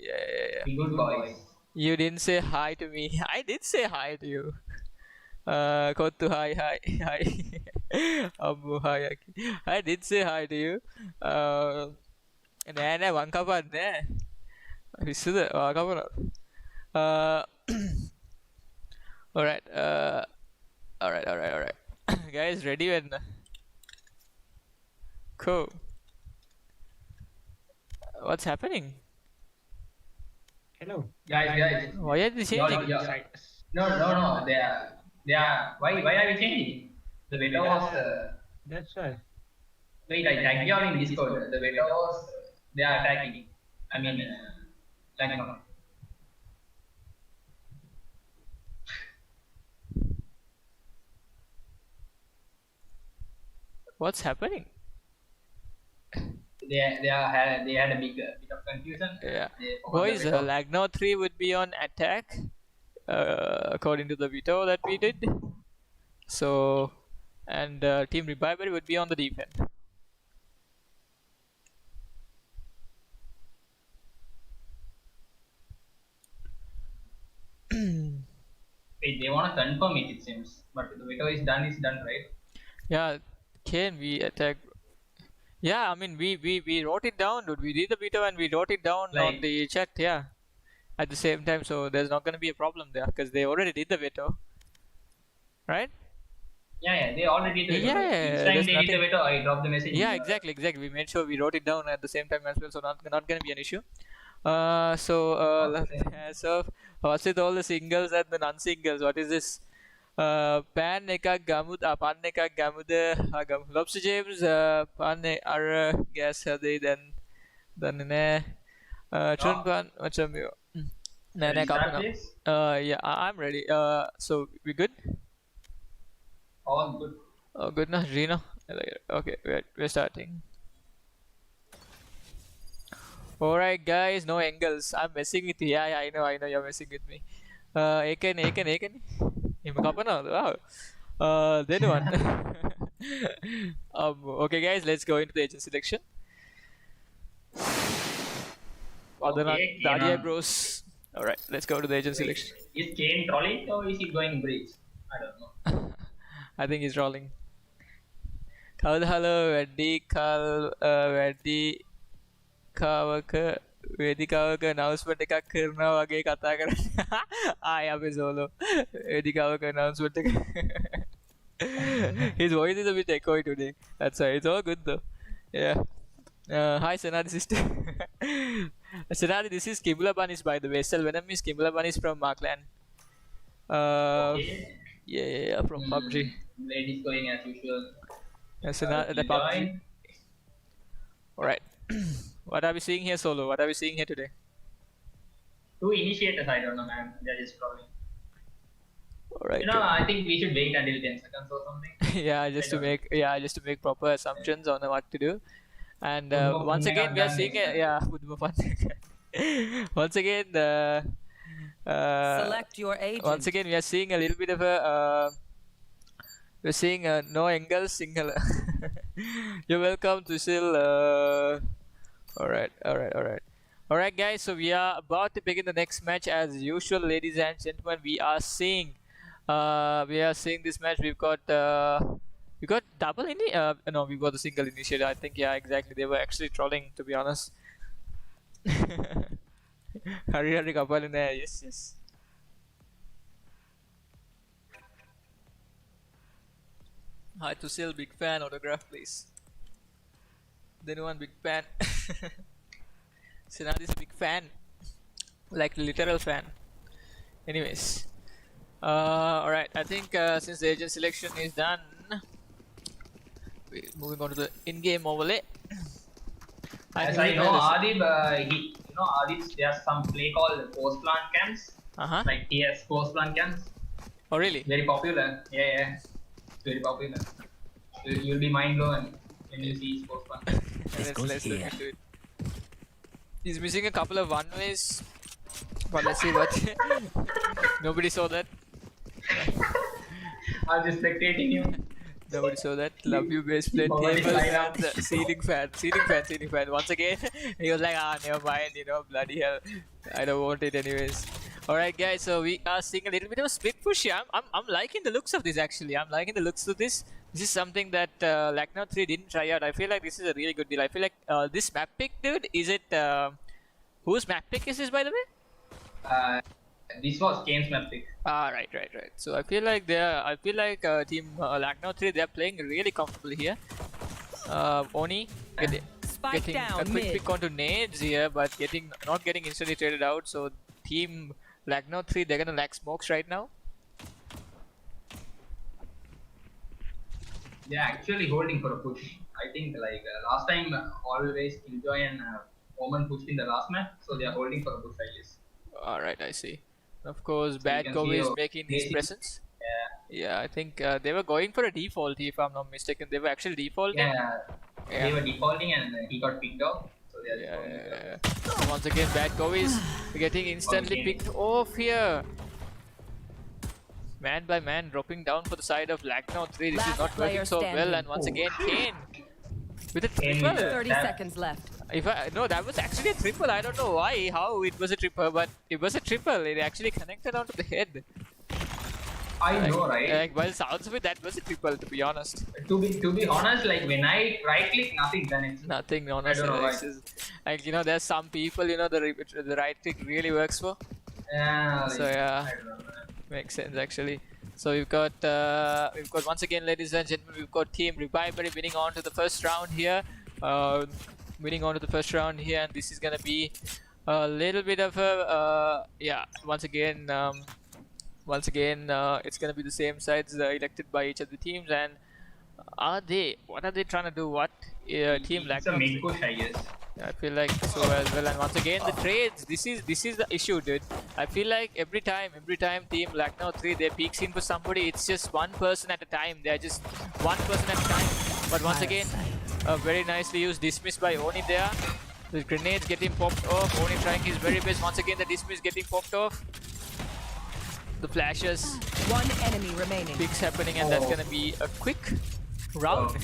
Yeah. Good boys. You didn't say hi to me. I did say hi to you. Kottu hi. Ammu hi. I did say hi to you. නෑ වන් කපන්න නෑ. විශ්සුද වා කපනවා. Alright. Guys, ready when? Cool. What's happening? Hello. Guys. Why are they changing? No. They are. Why are we changing? The beta was. That's why. Wait, I tagged you all in Discord. The beta was. They are attacking. I mean, like no. What's happening? They had a bit of confusion. Yeah. They forgot Boys, the beta. Lagno 3 would be on attack according to the veto that we did. So, and Team Reviver would be on the defense. Wait, they want to confirm it seems. But the veto is done, right? Yeah, can we attack? Yeah, I mean we wrote it down, dude. We did the veto and we wrote it down on Like- the chat. Yeah, at the same time, so there's not gonna be a problem there because they already did the veto, right? Yeah, they already did the veto. Yeah, Each time there's they did the nothing- veto, I dropped the message. Yeah, exactly. We made sure we wrote it down at the same time as well, so not gonna be an issue. So what's with all the singles and the non-singles? What is this? Pan එකක් ගමුද පන්න එකක් ගමුද ගමු ලොබ්ස් James පන්නේ අර gas හදේ දැන් දන්නේ නෑ චුන් පන් මචං මේ නෑ Ready, start, කපනවා please? yeah I'm ready so we good All good. oh good now Reno okay we're starting alright guys no angles I'm messing with you yeah I know you're messing with me ඒකනේ එහෙම කපනවද wow then one okay guys let's go into the agent selection other than Okay, Daria Kena. bros alright let's go to the agent selection Is Kane trolling or is he going bridge? I don't know. I think he's rolling කවද hello වැඩි කල් වැඩි කාවක වේදිකාවක announcement එකක් කරනවා වගේ කතා කරන්නේ ආය අපේ සෝලෝ වේදිකාවක announcement එක his voice is a bit echoey today that's why it's all good though yeah hi Senadi sister Senadi this is Kimula Bunnies by the way Sel Venom is Kimula Bunnies from Markland Okay. yeah from PUBG Ladies going as usual. the You PUBG join. alright what are we seeing here solo what are we seeing here today Two initiators, I don't know, man. They're just trolling. alright You know, I think we should wait until 10 seconds or something. yeah just to make proper assumptions on what to do and once again we are seeing once again Select your agent. once again we are seeing a little bit of a we're seeing no angles single you're welcome to still alright guys so we are about to begin the next match as usual ladies and gentlemen we are seeing this match we got double no we got the single initiator I think yeah exactly they were actually trolling to be honest Hurry, couple in there. Yes. Hi to Sil, big fan, autograph please. Then one big fan. Sinad is a big fan. Like literal fan. Anyways. Alright, I think since the agent selection is done, we're moving on to the in-game overlay. As I know, Adib, Adib, there's some play called post plant camps. Like he has post plant camps. Oh really? Very popular. Yeah. Very popular. You'll be mind blown when you see his post plant. Let's look into it. He's missing a couple of one-ways. But let's see what. Nobody saw that. I'm just spectating you. Nobody saw that. Love you, Baseplate tables and ceiling fan. Once again, he was like, never mind, bloody hell. I don't want it anyways. Alright guys, so we are seeing a little bit of a split push here. I'm liking the looks of this actually. I'm liking the looks of this. This is something that Lacknow 3 didn't try out. I feel like this is a really good deal. I feel like this map pick, dude, is it... whose map pick is this, by the way? This was Kane's map pick. Right. So I feel like team Lacknow 3, they're playing really comfortably here. Oni getting down, a quick mid. pick onto nades here, but not getting instantly traded out. So team Lacknow 3, they're gonna lack smokes right now. They're actually holding for a push. I think like last time, always Killjoy and Omen pushed in the last map, so they're holding for a push, I guess. Alright, I see. Of course, So Bad you can Go see is your making his basic- presence. Yeah. Yeah, I think they were going for a default, if I'm not mistaken. They were actually defaulting. Yeah. They were defaulting and he got picked off. So they are defaulting. So once again, Bad Go is getting instantly picked off here. Man by man, dropping down for the side of Lacknow 3. This is Last not working player so well. standing. And once again, Kane with a Kane triple. with a- 30 That- seconds left. No, that was actually a triple. I don't know how it was a triple, but it was a triple. It actually connected onto the head. I know, right? Like, by the sounds of it, that was a triple, to be honest. To be honest, like when I right click, nothing done. It's Nothing, honestly. I don't know It's just, like, there's some people, the right click really works for. like, So yeah, I don't know. makes sense actually. So we've got once again, ladies and gentlemen, we've got Team Reaver winning on to the first round here. And this is gonna be a little bit of a once again, it's gonna be the same sides elected by each of the teams. And what are they trying to do? What team It's Lacknow? a mid push, I guess. I feel like so as well. And once again, the trades. This is the issue, dude. I feel like every time team Lacknow 3, they peeks in for somebody. It's just one person at a time. They're just one person at a time. But once again, very nicely used dismiss by Oni there. The grenades getting popped off. Oni trying his very best. Once again, the dismiss getting popped off. The flashes, One enemy remaining. picks happening, and that's gonna be a quick round.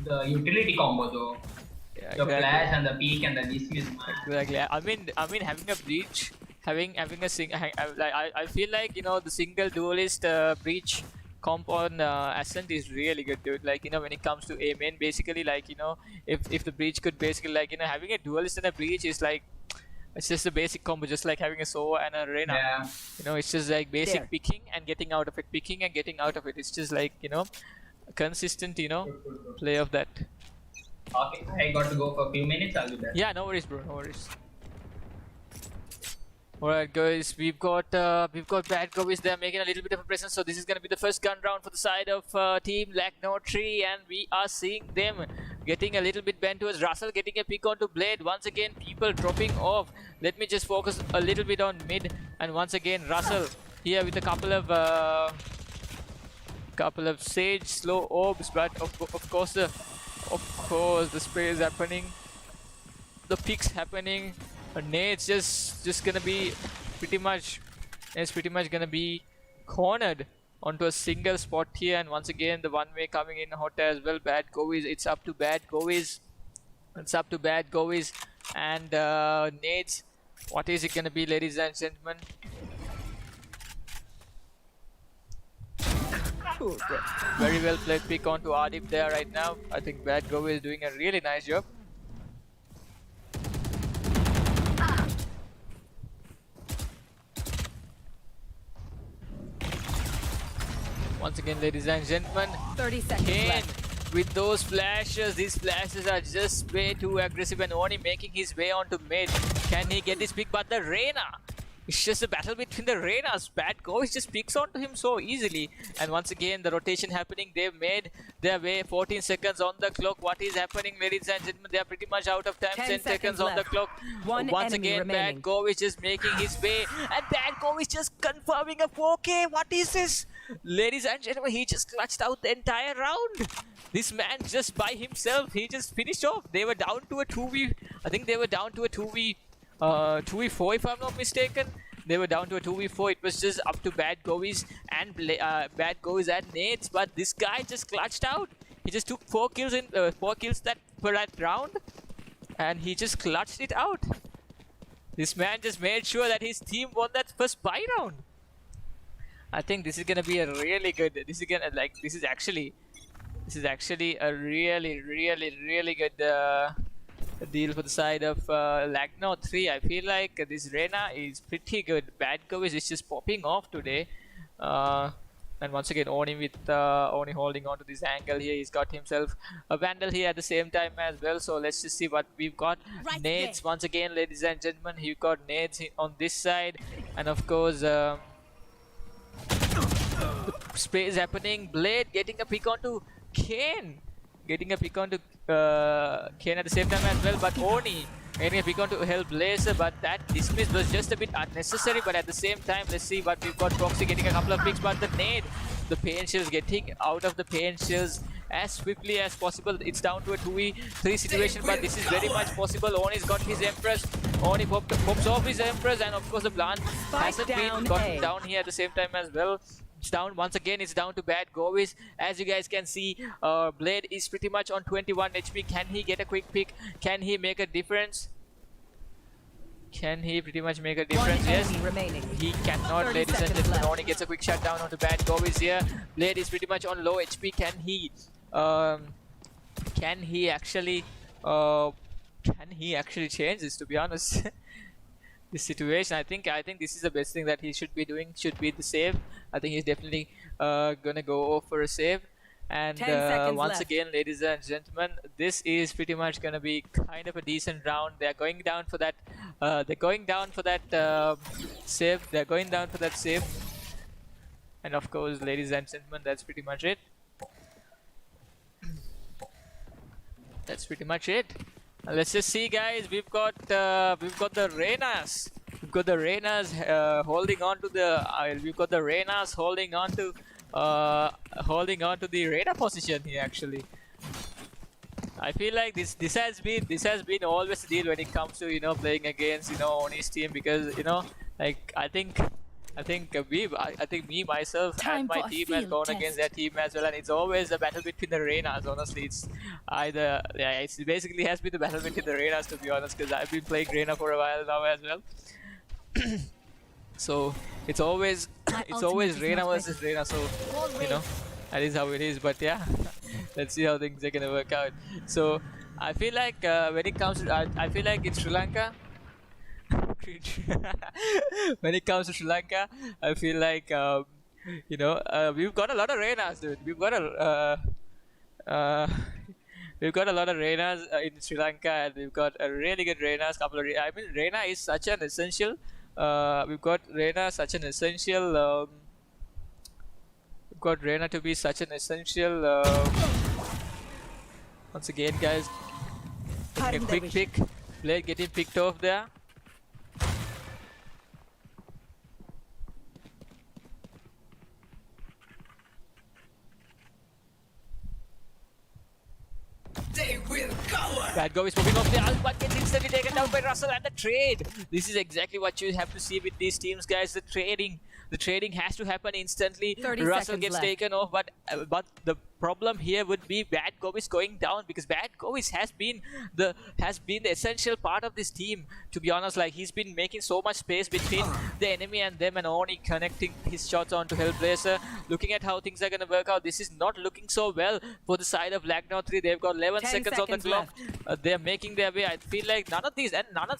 The utility combo though. Yeah, The exactly. flash and the peak and the dismiss. Exactly. I mean, having a breach, having a I feel like the single duelist breach comp on Ascent is really good, dude. Like when it comes to A main, basically, like if the breach could basically having a duelist and a breach is like, it's just a basic combo, just like having a Sova and a Reyna. Yeah. It's just like basic There. picking and getting out of it, picking and getting out of it. It's just like consistent Good. play of that. Okay, I got to go for a few minutes. I'll be back. Yeah, no worries, bro. No worries. Alright, guys, we've got Bad Gobies there making a little bit of a presence. So this is gonna be the first gun round for the side of Team Lacknow 3, and we are seeing them getting a little bit bent towards Russell, getting a pick onto Blade. Once again, people dropping off. Let me just focus a little bit on mid, and once again, Russell here with a couple of Sage slow orbs, but of course the spray is happening, the picks happening. Nate's just gonna be pretty much gonna be cornered onto a single spot here, and once again the one way coming in hot as well. Bad Govies, it's up to Bad Govies. And Nate's, what is it gonna be, ladies and gentlemen? Very well played pick onto Adib there right now. I think Bad Govies is doing a really nice job. Once again, ladies and gentlemen, 30 seconds Kane left. with those flashes. These flashes are just way too aggressive, and only making his way onto mid. Can he get this pick? But the Reyna, it's just a battle between the Reynas. Bad Ghost just picks onto him so easily. And once again, the rotation happening. They've made their way. 14 seconds on the clock. What is happening, ladies and gentlemen? They are pretty much out of time. 10 seconds on the left. clock. One Once enemy again, remaining. Bad Ghost is just making his way. And Bad Ghost is just confirming a 4K. What is this? Ladies and gentlemen, he just clutched out the entire round. This man just by himself, he just finished off. They were down to a 2v. I think they were down to a 2v4 if I'm not mistaken. They were down to a 2v4. It was just up to Bad Govies and Bad Govies and Nades, but this guy just clutched out. He just took 4 kills for that round, and he just clutched it out. This man just made sure that his team won that first buy round. I think this is gonna be a really good. This is actually a really good deal for the side of Lagno 3. I feel like this Reyna is pretty good. Bad Govies is just popping off today. And once again, Oni holding on to this angle here. He's got himself a Vandal here at the same time as well. So let's just see what we've got. Right Nades there. once again, ladies and gentlemen. You've got Nades on this side, and of course. Space happening. Blade getting a pick onto Kane. Getting a pick onto Kane at the same time as well. But Oni getting a pick onto Hellblazer. But that dismiss was just a bit unnecessary. But at the same time, let's see what we've got. Proxy getting a couple of picks. But the nade, the pain shells, getting out of the pain shells as swiftly as possible. It's down to a 2v3 situation. But this is very much possible. Oni's got his Empress. Oni pops off his Empress. And of course, the plant hasn't been gotten down here at the same time as well. It's down once again. It's down to Bad Govies. As you guys can see, Blade is pretty much on 21 HP. Can he get a quick pick? Can he make a difference? Can he pretty much make a difference? Yes. Remaining. He cannot, ladies and gentlemen. Only gets a quick shutdown onto Bad Govies here. Blade is pretty much on low HP. Can he actually change this? To be honest. This situation, I think this is the best thing that he should be doing. Should be the save. I think he's definitely gonna go for a save. And 10 seconds once left. again, ladies and gentlemen, this is pretty much gonna be kind of a decent round. They're going down for that. Save. They're going down for that save. And of course, ladies and gentlemen, that's pretty much it. That's pretty much it. Let's just see, guys. We've got the Reynas. We've got the Reynas holding on to the. We've got the Reynas holding on to the Reyna position here. Actually, I feel like this has been always a deal when it comes to playing against Oni's team, because like I think me myself Time and my for a team has field gone test. against their team as well, and it's always a battle between the Reynas. Honestly, it's either it basically has been the battle between the Reynas, to be honest, because I've been playing Reyna for a while now as well. So it's always ultimate is Reyna not versus Reyna. So that is how it is. But yeah, let's see how things are gonna work out. So I feel like when it comes to I feel like in Sri Lanka. When it comes to Sri Lanka, I feel like we've got a lot of Reynas, dude. We've got a lot of Reynas in Sri Lanka, and we've got a really good Reynas. Reyna is such an essential. We've got Reyna such an essential. We've got Reyna to be such an essential. Once again, guys, taking a quick pick. Blade getting picked off there. Bad Go is moving off the ult, but gets instantly taken down by Russell, and the trade. This is exactly what you have to see with these teams, guys. The trading has to happen instantly. 30 Russell seconds gets left. taken off, but the problem here would be Bad Govis going down, because Bad Govis has been the essential part of this team. To be honest, like he's been making so much space between the enemy and them, and only connecting his shots onto Hellblazer. Looking at how things are gonna work out, this is not looking so well for the side of Lagno 3. They've got 11 10 seconds on the seconds clock. They're making their way. I feel like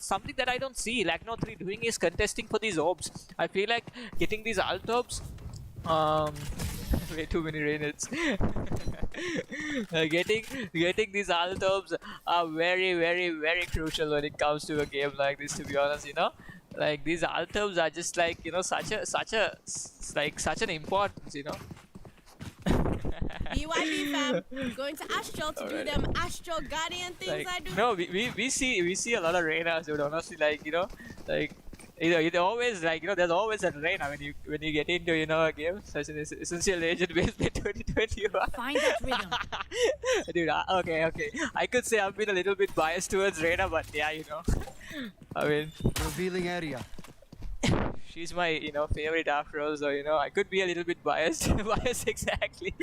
something that I don't see Lagno 3 doing is contesting for these orbs. I feel like getting these ult orbs Way too many Reynolds. Getting these altobs are very crucial when it comes to a game like this, to be honest, you know. Like these altobs are just like, you know, such an importance, you know. BYB fam, going to Astral to do them Astral Guardian things I do. No, we see a lot of Reynas, dude, honestly, like, you know, like it always, like, you know, there's always a Reyna when you get into, you know, a game such an essential agent Baseplate 2021. Find that rhythm. Dude, okay, I could say I've been a little bit biased towards Reyna, but yeah, you know, I mean, Revealing area. she's my, you know, favorite after all, so, you know, I could be a little bit biased. Biased, exactly.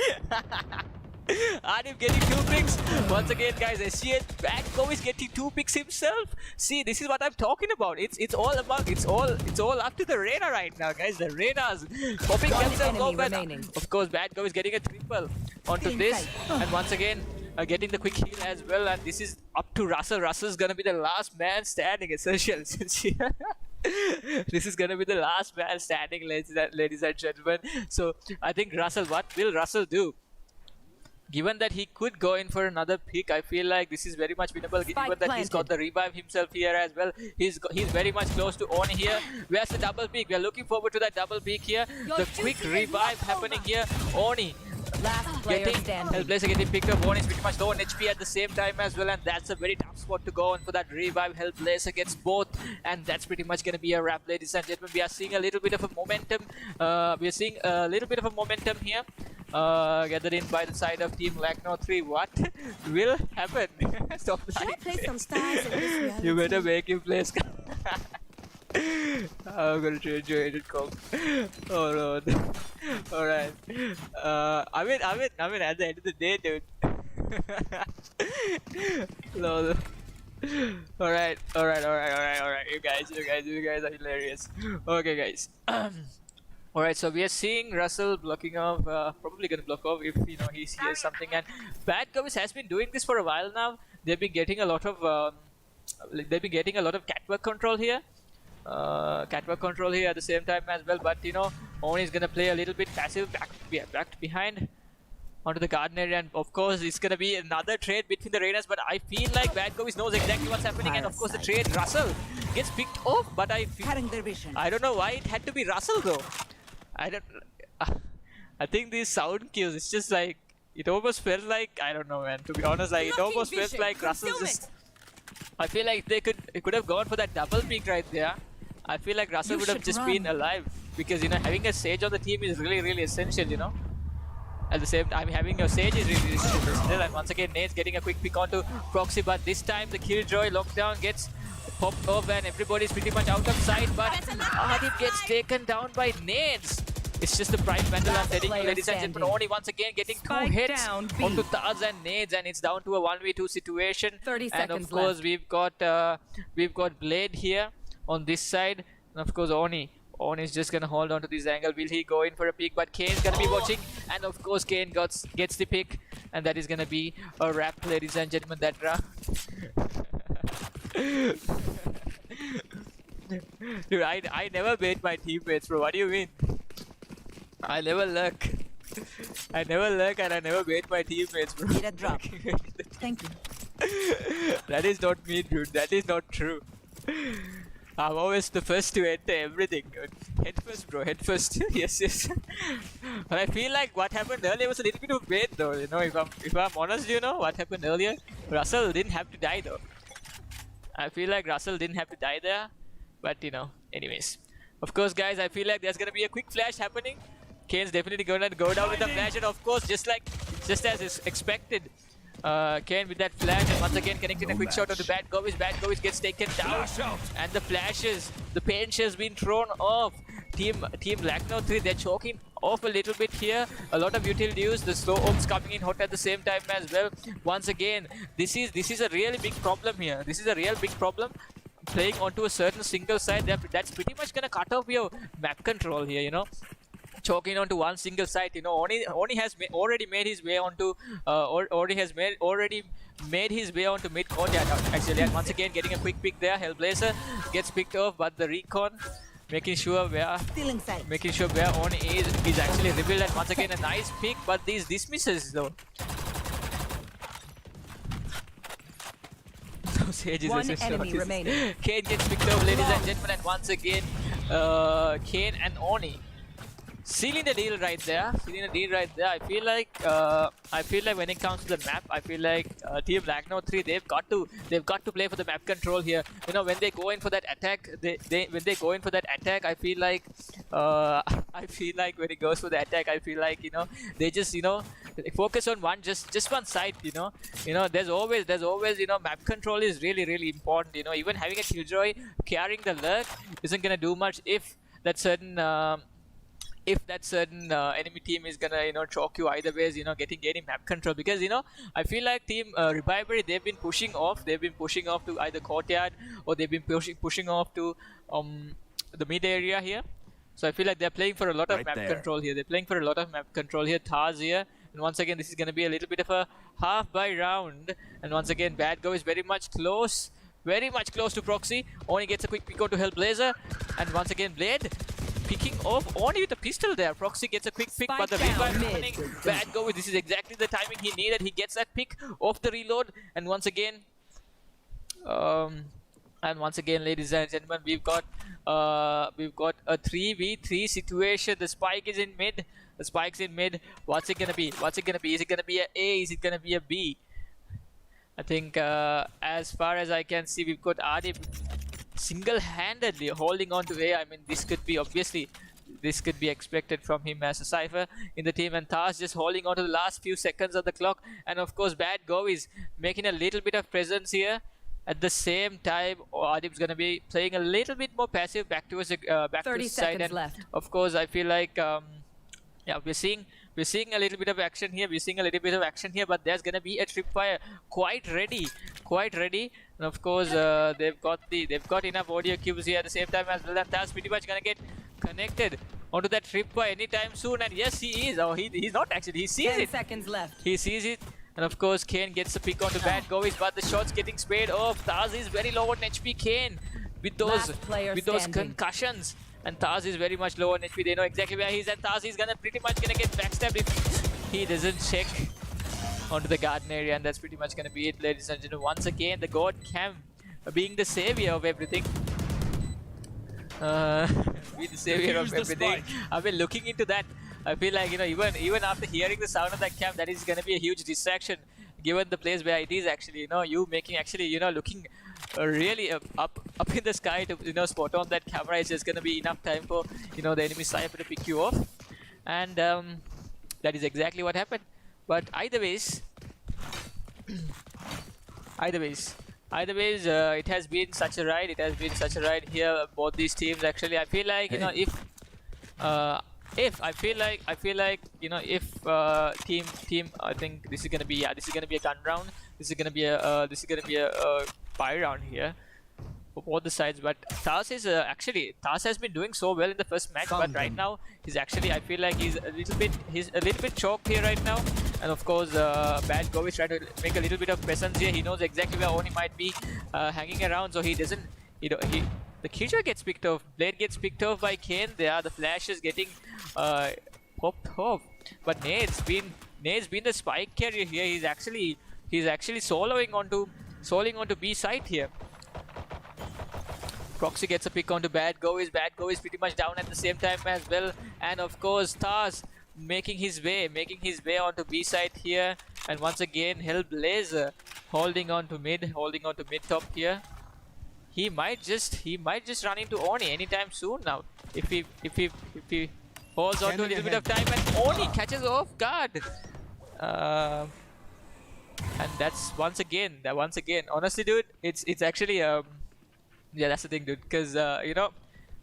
Arif getting 2 picks. Once again, guys, SGN Badgo is getting 2 picks himself. See, this is what I'm talking about. It's all up to the Reyna right now, guys. The Reyna's popping themselves off, and of course, Badgo is getting a triple onto this, and once again, getting the quick heal as well. And this is up to Russell. Russell's gonna be the last man standing, essentially. This is gonna be the last man standing, ladies and gentlemen. So I think Russell, what will Russell do? Given that he could go in for another pick, I feel like this is very much winnable. Given that he's got the revive himself here as well, he's very much close to Oni here. Where's the double pick? We are looking forward to that double pick here. The quick revive happening here. Oni getting Hellblazer getting picked up. Oni is pretty much low on HP at the same time as well, and that's a very tough spot to go on for that revive. Hellblazer gets both, and that's pretty much going to be a wrap, ladies and gentlemen. We are seeing a little bit of a momentum. Here. Gathered in by the side of Team Lacno 3. What will happen? Stop. Should I play some stars in this reality? You better make him play. I'm gonna change your agent comp. Oh lord. Alright. I mean, at the end of the day, dude. Lol. Alright. You guys are hilarious. Okay, guys. Alright, so we are seeing Russell blocking off, probably gonna block off if, you know, he hears something. And Bad Govis has been doing this for a while now. They've been getting a lot of catwalk control here. At the same time as well. But, you know, Oni is gonna play a little bit passive, back behind onto the garden area, and of course it's gonna be another trade between the Reynas. But I feel like Bad Govis knows exactly what's happening, and of course the trade Russell gets picked off. But I don't know why it had to be Russell though. I think these sound cues, it's just like, it almost felt like, I don't know, man, to be honest, like it almost felt like Russell just, I feel like it could have gone for that double peak right there. I feel like Russell would have just been alive, because, you know, having a Sage on the team is really essential, you know. At the same time, having your Sage is really essential. And once again, Nate's getting a quick pick onto Proxy, but this time the Killjoy lockdown gets popped off and everybody's pretty much out of sight, but Adip gets taken down by nades. It's just the Prime Vandal I'm telling you, ladies and gentlemen. Only once again getting 2 hits onto Taz and nades, and it's down to a 1v2 situation. 30 and of seconds course we've got Blade here on this side, and of course Oni is just gonna hold on to this angle. Will he go in for a pick? But Kane's gonna be watching, and of course Kane gets the pick, and that is gonna be a wrap, ladies and gentlemen, that round. Dude, I never bait my teammates, bro. What do you mean? I never lurk. And I never bait my teammates, bro. Need a drop. Thank you. That is not me, dude. That is not true. I'm always the first to enter everything, dude. Head first, bro. Head first. Yes. But I feel like what happened earlier was a little bit of bait, though. You know, if I'm honest, you know what happened earlier. Russell didn't have to die, though. I feel like Russell didn't have to die there. But, you know, anyways. Of course, guys, I feel like there's gonna be a quick flash happening. Kane's definitely gonna go down with the flash, and of course, just as is expected, Kane with that flash, and once again connecting a quick shot on the Bad Govis. Bad Govis gets taken down, and the flashes, the pinch has been thrown off. Team Lacno 3, they're choking off a little bit here. A lot of utility use. The slow oaks coming in hot at the same time as well. Once again, this is a really big problem here. This is a real big problem. Playing onto a certain single side, that's pretty much gonna cut off your map control here, you know. Choking onto one single side, you know. Oni has already made his way onto already made his way onto mid court, actually. And once again getting a quick pick there. Hellblazer gets picked off, but the recon making sure where Stealing sight. Oni is. He's actually revealed, and once again a nice pick, but these dismisses though. Sage is One enemy remaining. Kane gets picked up, ladies and gentlemen, and once again, Kane and Oni sealing the deal right there. I feel like when it comes to the map, I feel like Team Blacknote 3, they've got to play for the map control here. You know, when they go in for that attack, I feel like when it goes for the attack, I feel like, you know, they just, you know, focus on just one side. You know, there's always you know, map control is really important. You know, even having a Killjoy carrying the lurk isn't gonna do much if that certain enemy team is gonna, you know, choke you either ways, you know, getting any map control. Because, you know, I feel like Team Reviver, they've been pushing off to either courtyard, or they've been pushing off to the mid area here. So I feel like they're playing for a lot of map control here. Taz here, and once again this is gonna be a little bit of a half by round, and once again Bad Go is very much close to Proxy. Oni gets a quick pick out to help Blazer, and once again Blade picking off Oni with a pistol there. Proxy gets a quick pick, but the revive happening. Bad Go, this is exactly the timing he needed. He gets that pick off the reload, and once again, ladies and gentlemen, we've got a 3v3 situation. The spike is in mid. What's it gonna be? Is it gonna be a A? Is it gonna be a B? I think as far as I can see, we've got Adib single-handedly holding on to A. I mean, this could be expected from him as a Cypher in the team, and Taz just holding on to the last few seconds of the clock. And of course, Bad Go is making a little bit of presence here. At the same time, Adib's gonna be playing a little bit more passive back towards the side. And left. of course, I feel like we're seeing a little bit of action here. But there's gonna be a tripwire quite ready. And of course, they've got enough audio cubes here at the same time as well. And Taz pretty much gonna get connected onto that tripwire anytime soon. And yes, he is. Oh, he's not actually. He sees 10 it. seconds left. He sees it. And of course, Kane gets the pick onto Bad Goies, but the shot's getting sprayed off. Taz is very low on HP. Kane with those concussions. And Taz is very much low on HP. They know exactly where he is, and Taz is pretty much gonna get backstabbed if he doesn't check onto the garden area, and that's pretty much gonna be it, ladies and gentlemen. Once again, the God Cam being the savior of everything. I've been looking into that. I feel like, you know, even after hearing the sound of that cam, that is gonna be a huge distraction, given the place where it is actually. You know, you making actually, you know, looking really up in the sky to, you know, spot on that camera is just gonna be enough time for, you know, the enemy Cypher to pick you off, and that is exactly what happened. But either ways, it has been such a ride. Here, both these teams actually. I feel like, you know, if team, I think this is gonna be a gun round. This is gonna be a buy round here for both the sides. But Taz is Taz has been doing so well in the first match, but right now he's actually, I feel like he's a little bit choked here right now. And of course, Bad Go is trying to make a little bit of presence here. He knows exactly where Oni might be hanging around, so he doesn't. You know, the Killjoy gets picked off. Blade gets picked off by Kane. There, the flash is getting popped off. But Nade's been the spike carrier here. He's actually soloing onto B side here. Proxy gets a pick onto Bad Go is pretty much down at the same time as well. And of course, Taz making his way onto B side here. And once again, Hellblazer holding on to mid top here. He might just run into Oni anytime soon now. If he holds on to a little bit of time, and Oni catches off guard. And that's once again. Honestly, dude, it's actually yeah, that's the thing, dude. Because you know,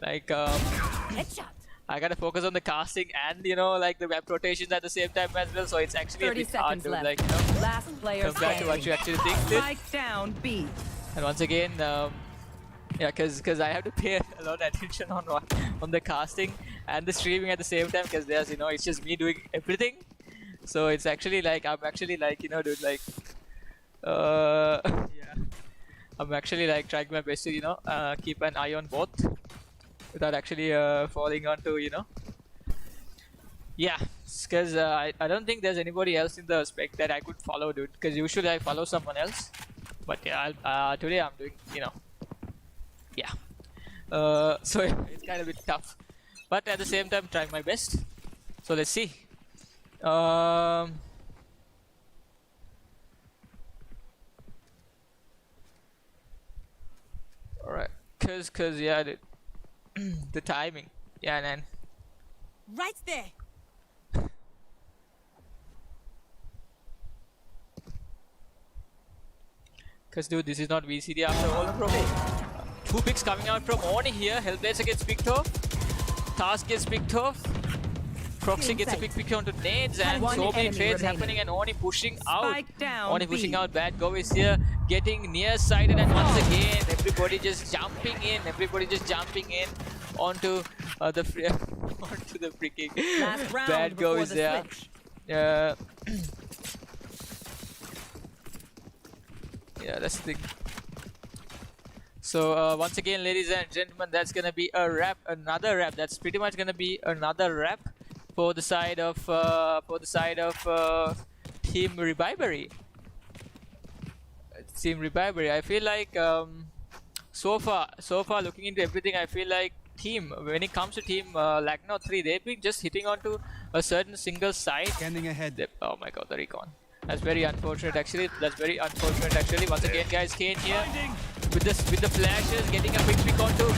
like Headshot. I gotta focus on the casting and, you know, like the web rotations at the same time as well. So it's actually a bit hard to, like, you know, Last player compared to what you actually think, dude. Spike down B. And once again, yeah, because I have to pay a lot of attention on the casting and the streaming at the same time, because there's, you know, it's just me doing everything. So it's actually like, I'm actually like, you know, dude, like, yeah, I'm actually like trying my best to, you know, keep an eye on both. without actually falling onto, you know. Yeah, because I don't think there's anybody else in the spec that I could follow, dude. Because usually I follow someone else, but yeah, today I'm doing, you know, yeah. So it's kind of a bit tough, but at the same time, trying my best. So let's see. All right, cause yeah, the timing, yeah, man. Right there. Cause dude, this is not VCD after all, bro. Two picks coming out from Oni here. Hellblazer gets picked off. Task gets picked off. Proxy gets a quick pick onto nades, and so many trades happening, and Oni pushing out. Oni pushing out. Bad Go is here, getting near-sighted, and once again, everybody just jumping in. Everybody just jumping in onto the onto the freaking Bad Go is there. Yeah, that's the thing. So once again, ladies and gentlemen, that's gonna be a wrap, another wrap. That's pretty much gonna be another wrap for the side of Team Revivery. Team Revivery. I feel like so far looking into everything, I feel like team, when it comes to Team Lagno 3, they've been just hitting onto a certain single side. Standing ahead. Oh my god, the recon. That's very unfortunate actually. That's very unfortunate actually. Once again, guys, Kane here with the flashes, getting a quick pick onto,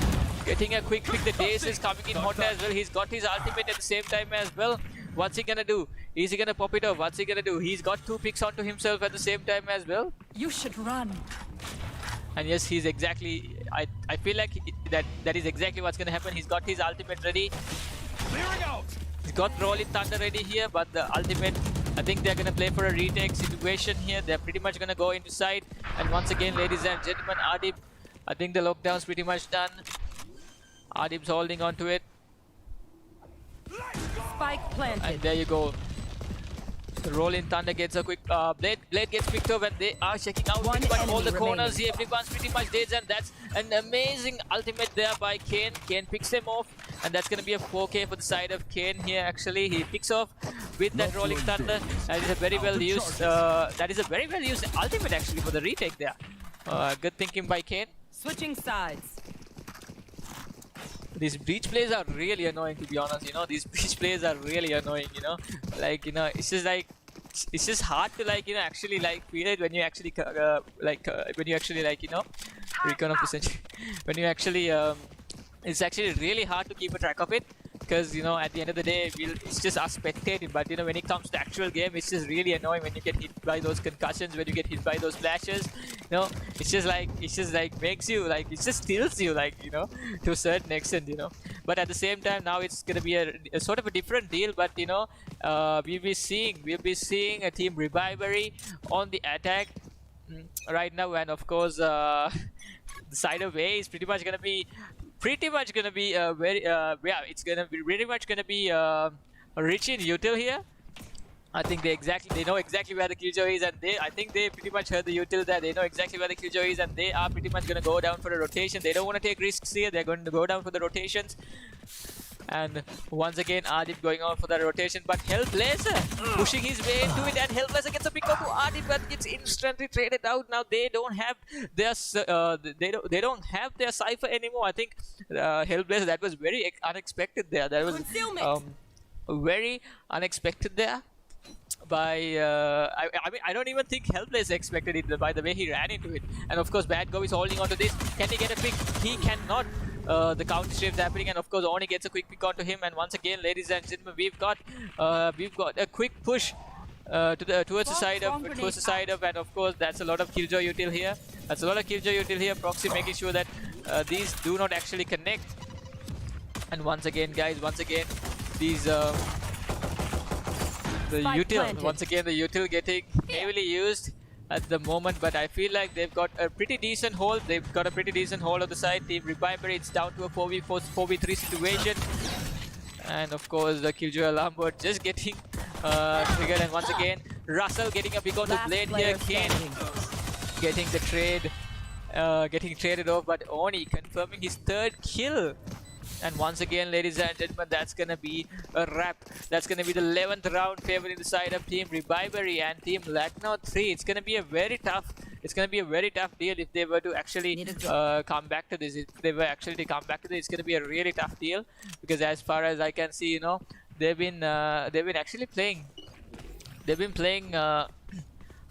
getting a quick pick. The Daze is coming in hot as well. He's got his ultimate at the same time as well. What's he gonna do? Is he gonna pop it off? What's he gonna do? He's got two picks onto himself at the same time as well. You should run. And yes, he's exactly. I feel like that is exactly what's gonna happen. He's got his ultimate ready. Clearing out. He's got Rolling Thunder ready here, but the ultimate, I think they're gonna play for a retake situation here. They're pretty much gonna go into side. And once again, ladies and gentlemen, Adib, I think the lockdown's pretty much done. Adib's holding on to it. Spike planted. And there you go. The Rolling Thunder gets a quick Blade gets picked up, and they are checking out all the corners here. Everyone's pretty much dead, and that's an amazing ultimate there by Kane. Kane picks them off, and that's gonna be a 4K for the side of Kane here. Actually, he picks off with that Rolling Thunder. That is a very well used. Ultimate actually for the retake there. Good thinking by Kane. Switching sides. These breach plays are really annoying, to be honest. You know, these breach plays are really annoying. You know, like, you know, it's just hard to, like, you know, actually like feel it when you actually when you actually, like, you know, recon of the century. When you actually it's actually really hard to keep a track of it, because, you know, at the end of the day, it's just us spectating. But, you know, when it comes to the actual game, it's just really annoying when you get hit by those concussions, when you get hit by those flashes. You know, it's just like makes you, like, it just stills you, like, you know, to a certain extent, you know. But at the same time, now it's gonna be a sort of a different deal. But, you know, we'll be seeing a Team Revivery on the attack right now, and of course, the side of A is pretty much gonna be very yeah, it's gonna be pretty much gonna be rich in util here. I think they know exactly where the Killjoy is, and I think they pretty much heard the util there. They know exactly where the Killjoy is, and they are pretty much gonna go down for a rotation. They don't want to take risks here. They're going to go down for the rotations. And once again, Adib going on for the rotation, but Hellblazer pushing his way into it, and Hellblazer gets a pick up to Adib, but gets instantly traded out. Now they don't have their they don't have their Cypher anymore. I think Hellblazer, that was very unexpected there. That was very unexpected there. By I mean, I don't even think Hellblazer expected it by the way he ran into it. And of course, Bad Go is holding on to this. Can he get a pick? He cannot. The counter strafe happening, and of course Oni gets a quick pick onto him. And once again, ladies and gentlemen, we've got a quick push towards the side of, and of course that's a lot of Killjoy util here. That's a lot of Killjoy util here. Proxy making sure that these do not actually connect. And once again, guys, these the util, once again the util getting heavily used at the moment, but I feel like they've got a pretty decent hold. They've got a pretty decent hold of the side. Team Reviver, it's down to a 4v3 situation. And of course, the Killjoy alarm bot just getting triggered. And once again, Russell getting a pick on the blade here. Kane getting the trade, getting traded off, but Oni confirming his third kill And once again, ladies and gentlemen, that's gonna be a wrap. That's gonna be the 11th round favoring the side of Team Revivery and Team Lucknow 3. It's gonna be a very tough deal if they were to actually come back to this. If they were actually to come back to this, it's gonna be a really tough deal, because as far as I can see, you know, they've been actually playing. They've been playing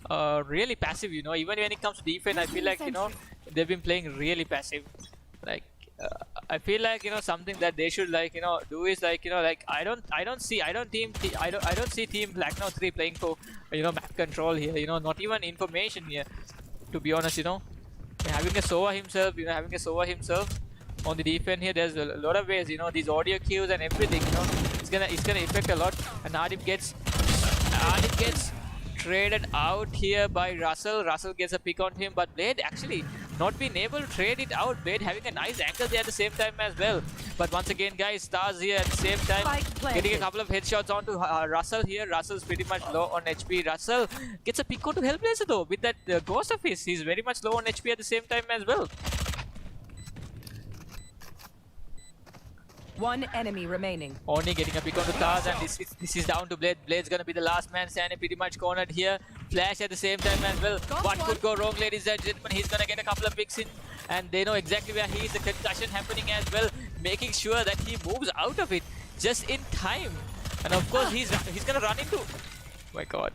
really passive, you know. Even when it comes to defense, I feel like, you know, they've been playing really passive. Like I feel like, you know, something that they should, like, you know, do is, like, you know, like I don't see Team Lucknow 3 playing for, you know, map control here, you know, not even information here, to be honest, you know. Having a Sova himself on the defense here, there's a lot of ways, you know, these audio cues and everything, you know, it's gonna affect a lot. And Adib gets traded out here by Russell. Russell gets a pick on him, but Blade actually not being able to trade it out. Blade having a nice angle there at the same time as well. But once again, guys, Stars here at the same time getting a couple of headshots onto Russell here. Russell's pretty much low on HP. Russell gets a pick onto Hellblazer though with that ghost of his. He's very much low on HP at the same time as well. One enemy remaining. Oni getting a pick onto Taz, and this is down to Blade. Blade's gonna be the last man standing, pretty much cornered here. Flash at the same time as well. What could go wrong, ladies and gentlemen? He's gonna get a couple of picks in, and they know exactly where he is. The concussion happening as well, making sure that he moves out of it just in time. And of course, he's gonna run into. Oh my God,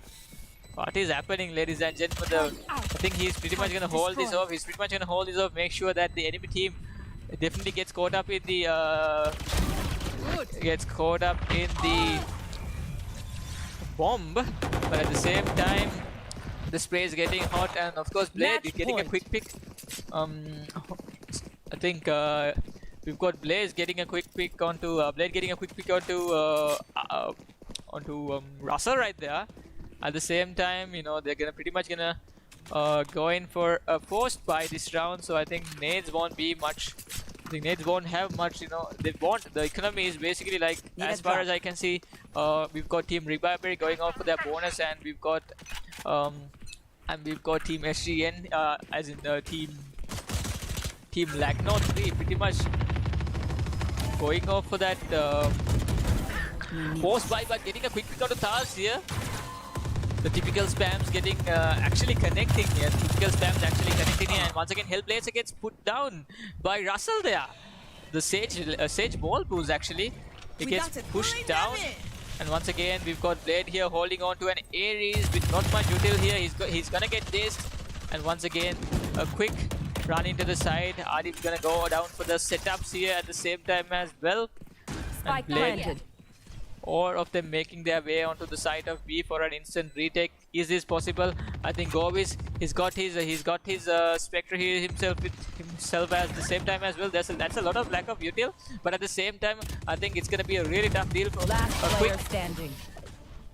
what is happening, ladies and gentlemen? I think he's pretty much gonna hold this off. He's pretty much gonna hold this off. Make sure that the enemy team definitely gets caught up in the bomb, but at the same time the spray is getting hot, and of course Blade is getting a quick pick. I think we've got Blaze getting a quick pick onto Blade getting a quick pick onto Russell right there. At the same time, you know, they're pretty much gonna go in for a forced buy this round, so I think nades won't be much. I think nades won't have much, you know. They won't. The economy is basically like, as far as I can see, we've got Team Reaver going off for their bonus, and we've got Team SGN, as in Team Lucknow 3, pretty much going off for that forced buy, but getting a quick pick out of Taz here. The typical spams getting actually connecting here. Typical spams actually connecting here, and once again Hellblazer gets put down by Russell there. The Sage ball pulls actually. It gets pushed down, and once again we've got Blade here holding on to an Ares with not much util here. He's gonna get dazed, and once again a quick run into the side. Adib's gonna go down for the setups here at the same time as well. And Blade, all of them making their way onto the side of B for an instant retake. Is this possible? I think Govis, he's got his Spectre here himself at the same time as well. That's a lot of lack of util, but at the same time I think it's gonna be a really tough deal for a quick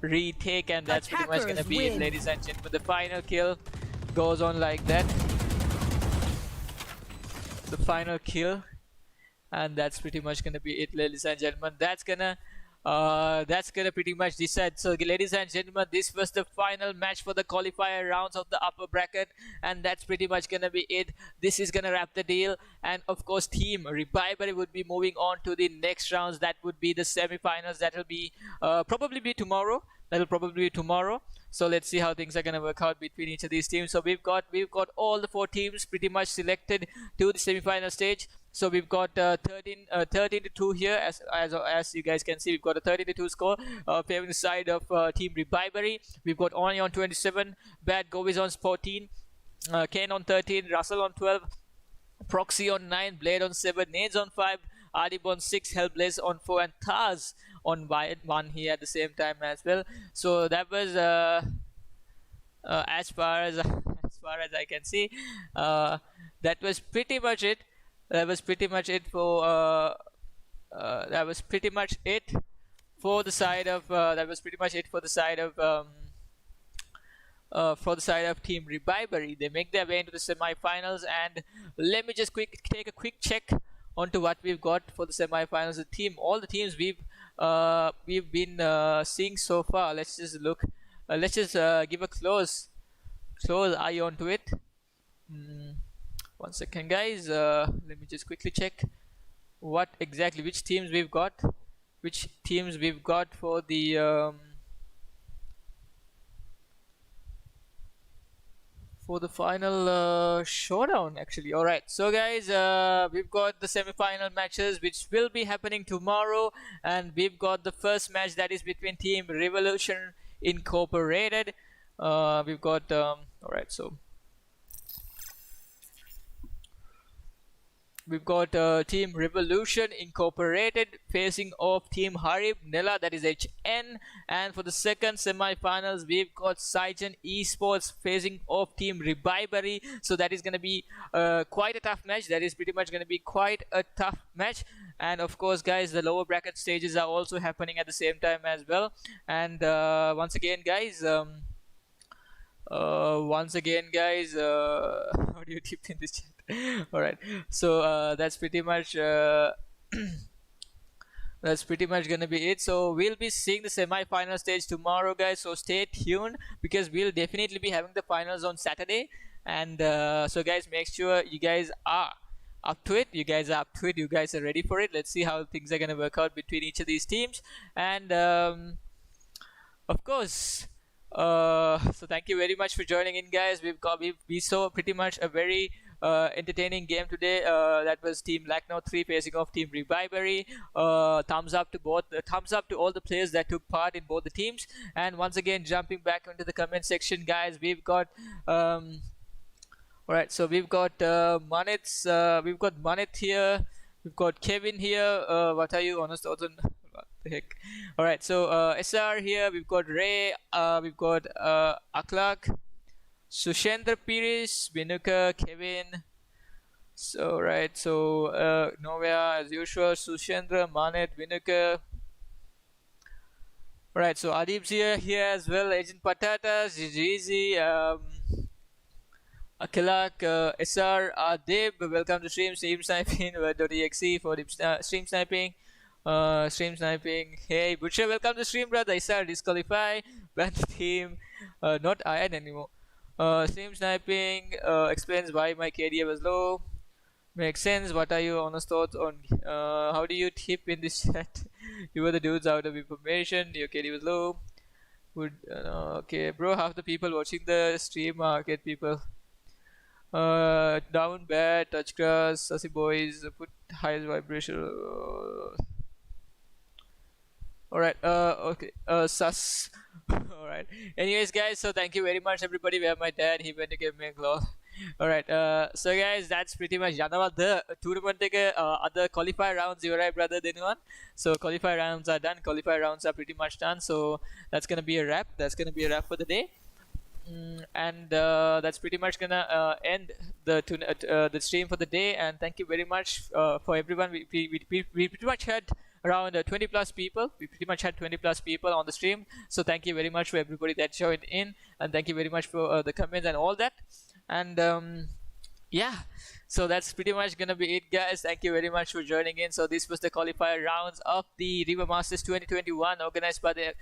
retake, and that's pretty much gonna be it, ladies and gentlemen. The final kill goes on like that. The final kill, and that's pretty much gonna be it, ladies and gentlemen. That's gonna pretty much decide. So ladies and gentlemen, this was the final match for the qualifier rounds of the upper bracket, and that's pretty much gonna be it. This is gonna wrap the deal, and of course Team Reviver would be moving on to the next rounds. That would be the semi-finals. That will be probably be tomorrow. So let's see how things are gonna work out between each of these teams. So we've got all the 4 teams pretty much selected to the semi-final stage. So we've got 13 to 2 here, as you guys can see. We've got a 13 to 2 score favoring the side of Team Revivery. We've got Oni on 27, Bad Govis on 14, Kane on 13, Russell on 12, Proxy on 9, Blade on 7, Nades on 5, Adib on 6, Hellblaze on 4, and Taz on 1 here at the same time as well. So that was as far as I can see, that was pretty much it. That was pretty much it for the side of Team Revivery. They make their way into the semi-finals, and let me just take a quick check onto what we've got for the semi-finals. All the teams we've been seeing so far. Let's just look. Let's just give a close eye onto it. 1 second, guys. Let me just quickly check. what exactly, which teams we've got for the final showdown actually. All right, so guys, we've got the semi-final matches which will be happening tomorrow, and we've got the first match that is between Team Revolution Incorporated. We've got all right, so we've got Team Revolution Incorporated facing off Team Harib Nella, that is HN. And for the second semi-finals, we've got Saijan Esports facing off Team Revivery. So that is going to be quite a tough match. That is pretty much going to be quite a tough match. And of course, guys, the lower bracket stages are also happening at the same time as well. And once again, guys, how do you tip in this chat? All right, so that's pretty much gonna be it. So we'll be seeing the semi-final stage tomorrow, guys, so stay tuned because we'll definitely be having the finals on Saturday. And so guys, make sure you guys are up to it. You guys are ready for it. Let's see how things are gonna work out between each of these teams. And of course, so thank you very much for joining in, guys. We saw pretty much a very entertaining game today. That was Team Lacknow 3 facing off Team Revivery. Thumbs up to all the players that took part in both the teams. And once again, jumping back into the comment section, guys, we've got alright, so we've got we've got Manit here, we've got Kevin here. What are you, honest? What the heck? Alright, so SR here, we've got Ray, we've got Aklak, Sushendra Piris, Vinuka, Kevin. So right, so Novia as usual, Sushendra, Manet, Vinuka. Right, so Adib's here as well, Agent Patatas, Jizi, Akilak, SR, Adib, welcome to Stream Sniping, .exe for Stream Sniping. Hey Butcher, welcome to stream, brother. SR disqualify, ban the team, not iron anymore. Stream Sniping explains why my KDA was low. Makes sense. What are your honest thoughts on how do you tip in this chat? You were the dudes out of information. Your KD was low. Would okay, bro. Half the people watching the stream are arcade people. Down bad, touch grass, sassy boys. Put highest vibration. Alright, okay, sus. Alright, anyways, guys, so thank you very much, everybody. We have my dad, he went to give me a claw. Alright, so guys, that's pretty much Janawal the tournament. Other qualifier rounds, you're right, brother, Dinuan. So qualifier rounds are done, qualifier rounds are pretty much done. So that's gonna be a wrap. That's gonna be a wrap for the day. And that's pretty much gonna end the stream for the day. And thank you very much for everyone. We pretty much had around 20 plus people. We pretty much had 20 plus people on the stream. So thank you very much for everybody that joined in, and thank you very much for the comments and all that. And yeah, so that's pretty much gonna be it, guys. Thank you very much for joining in. So this was the qualifier rounds of the Reaver Masters 2021 organized by the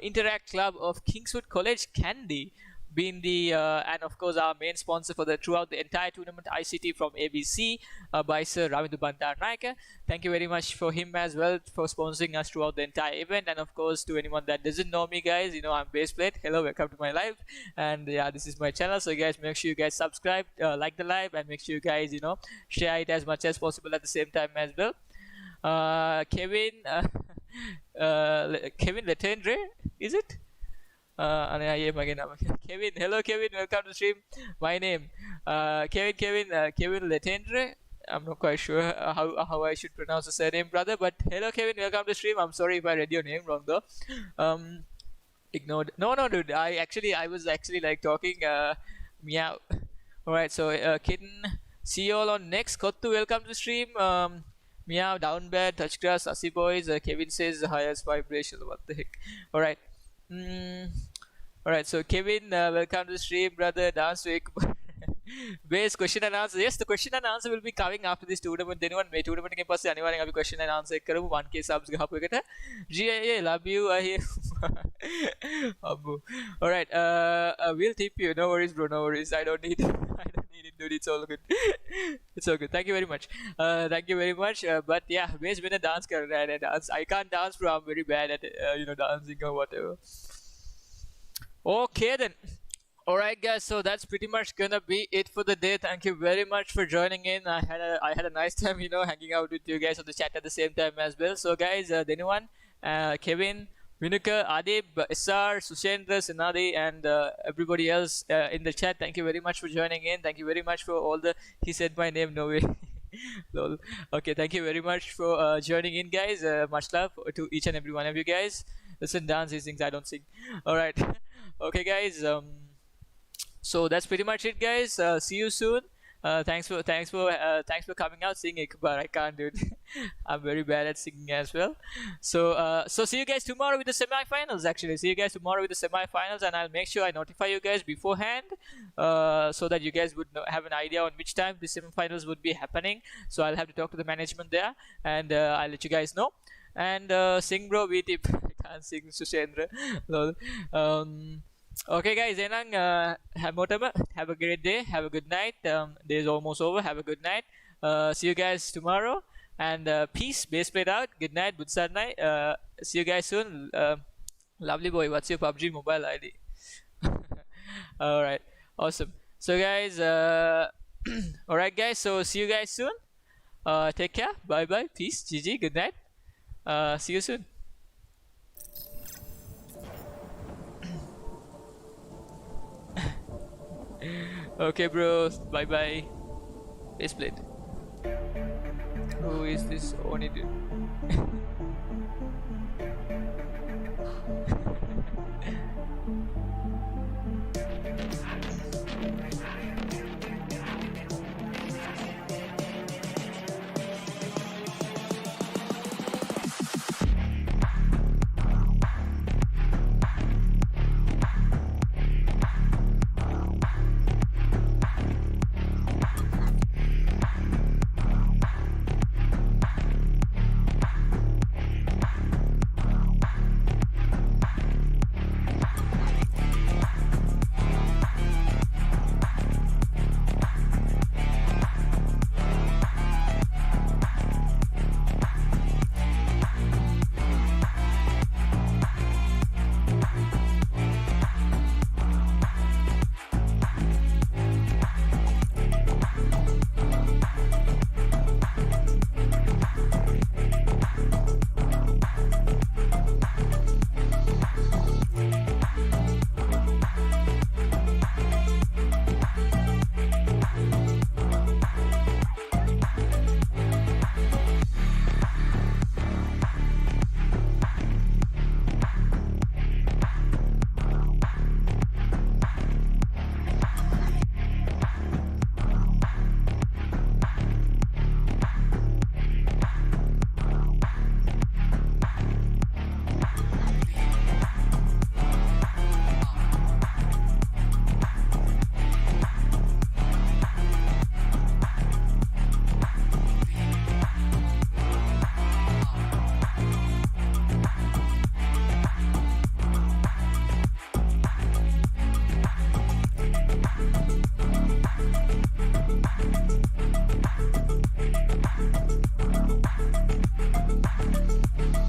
Interact Club of KingsWood College, Kandy, being the and of course our main sponsor for throughout the entire tournament, ICT from ABC by Sir Ravindu Bandaranaike. Thank you very much for him as well for sponsoring us throughout the entire event. And of course, to anyone that doesn't know me, guys, you know, I'm Baseplate. Hello, welcome to my live. And yeah, this is my channel. So guys, make sure you guys subscribe, like the live, and make sure you guys, you know, share it as much as possible at the same time as well. Kevin Letendre, is it? Kevin, hello Kevin, welcome to stream. My name Kevin Letendre. I'm not quite sure how I should pronounce the surname, brother, but hello Kevin, welcome to stream. I'm sorry if I read your name wrong though. Ignored. No dude, I was actually like talking meow. Alright, so Kitten, see you all on next. Kottu, welcome to stream. Meow, down bad, touch grass, Assi boys. Kevin says highest vibration. What the heck? Alright. Alright, so Kevin, welcome to the stream, brother. Dance week. Base question and answer. Yes, the question and answer will be coming after this tournament. Then one may tournament के पास आने वाले हैं अभी question and answer करूँ 1K subs का आप कहते हैं GIA love you I hear Abu. Alright, we'll tip you. No worries, bro. No worries. I don't need it dude. It's all good. It's all good. Thank you very much. Thank you very much. But yeah, base में dance कर रहा है dance. I can't dance, bro. I'm very bad at dancing or whatever. Okay then. Alright guys, so that's pretty much gonna be it for the day. Thank you very much for joining in. I had a nice time, hanging out with you guys on the chat at the same time as well. So guys, anyone, Kevin, Vinuka, Adib, SR, Sushendra, Sinadi, and everybody else in the chat, thank you very much for joining in. Thank you very much for all the he said my name, no way. Lol. Okay, thank you very much for joining in, guys. Much love to each and every one of you guys. Listen, dance these things, I don't sing. Alright. Okay guys, so that's pretty much it, guys. See you soon. Thanks for coming out singing, but I can't do it. I'm very bad at singing as well. So see you guys tomorrow with the semi-finals. Actually, see you guys tomorrow with the semi-finals, and I'll make sure I notify you guys beforehand, so that you guys would have an idea on which time the semi-finals would be happening. So I'll have to talk to the management there, and I'll let you guys know. And sing, bro, we tip. I can't sing, Sushendra. Lol. Okay guys, have a great day, have a good night. Day is almost over. Have a good night. See you guys tomorrow, and peace. Baseplate out. Good night, good start night. See you guys soon. Lovely boy, what's your PUBG mobile ID? Alright, awesome. So guys, alright guys, so see you guys soon. Take care, bye bye, peace, GG, good night. See you soon. Okay, bro. Bye bye. Baseplate. Who is this Oni dude?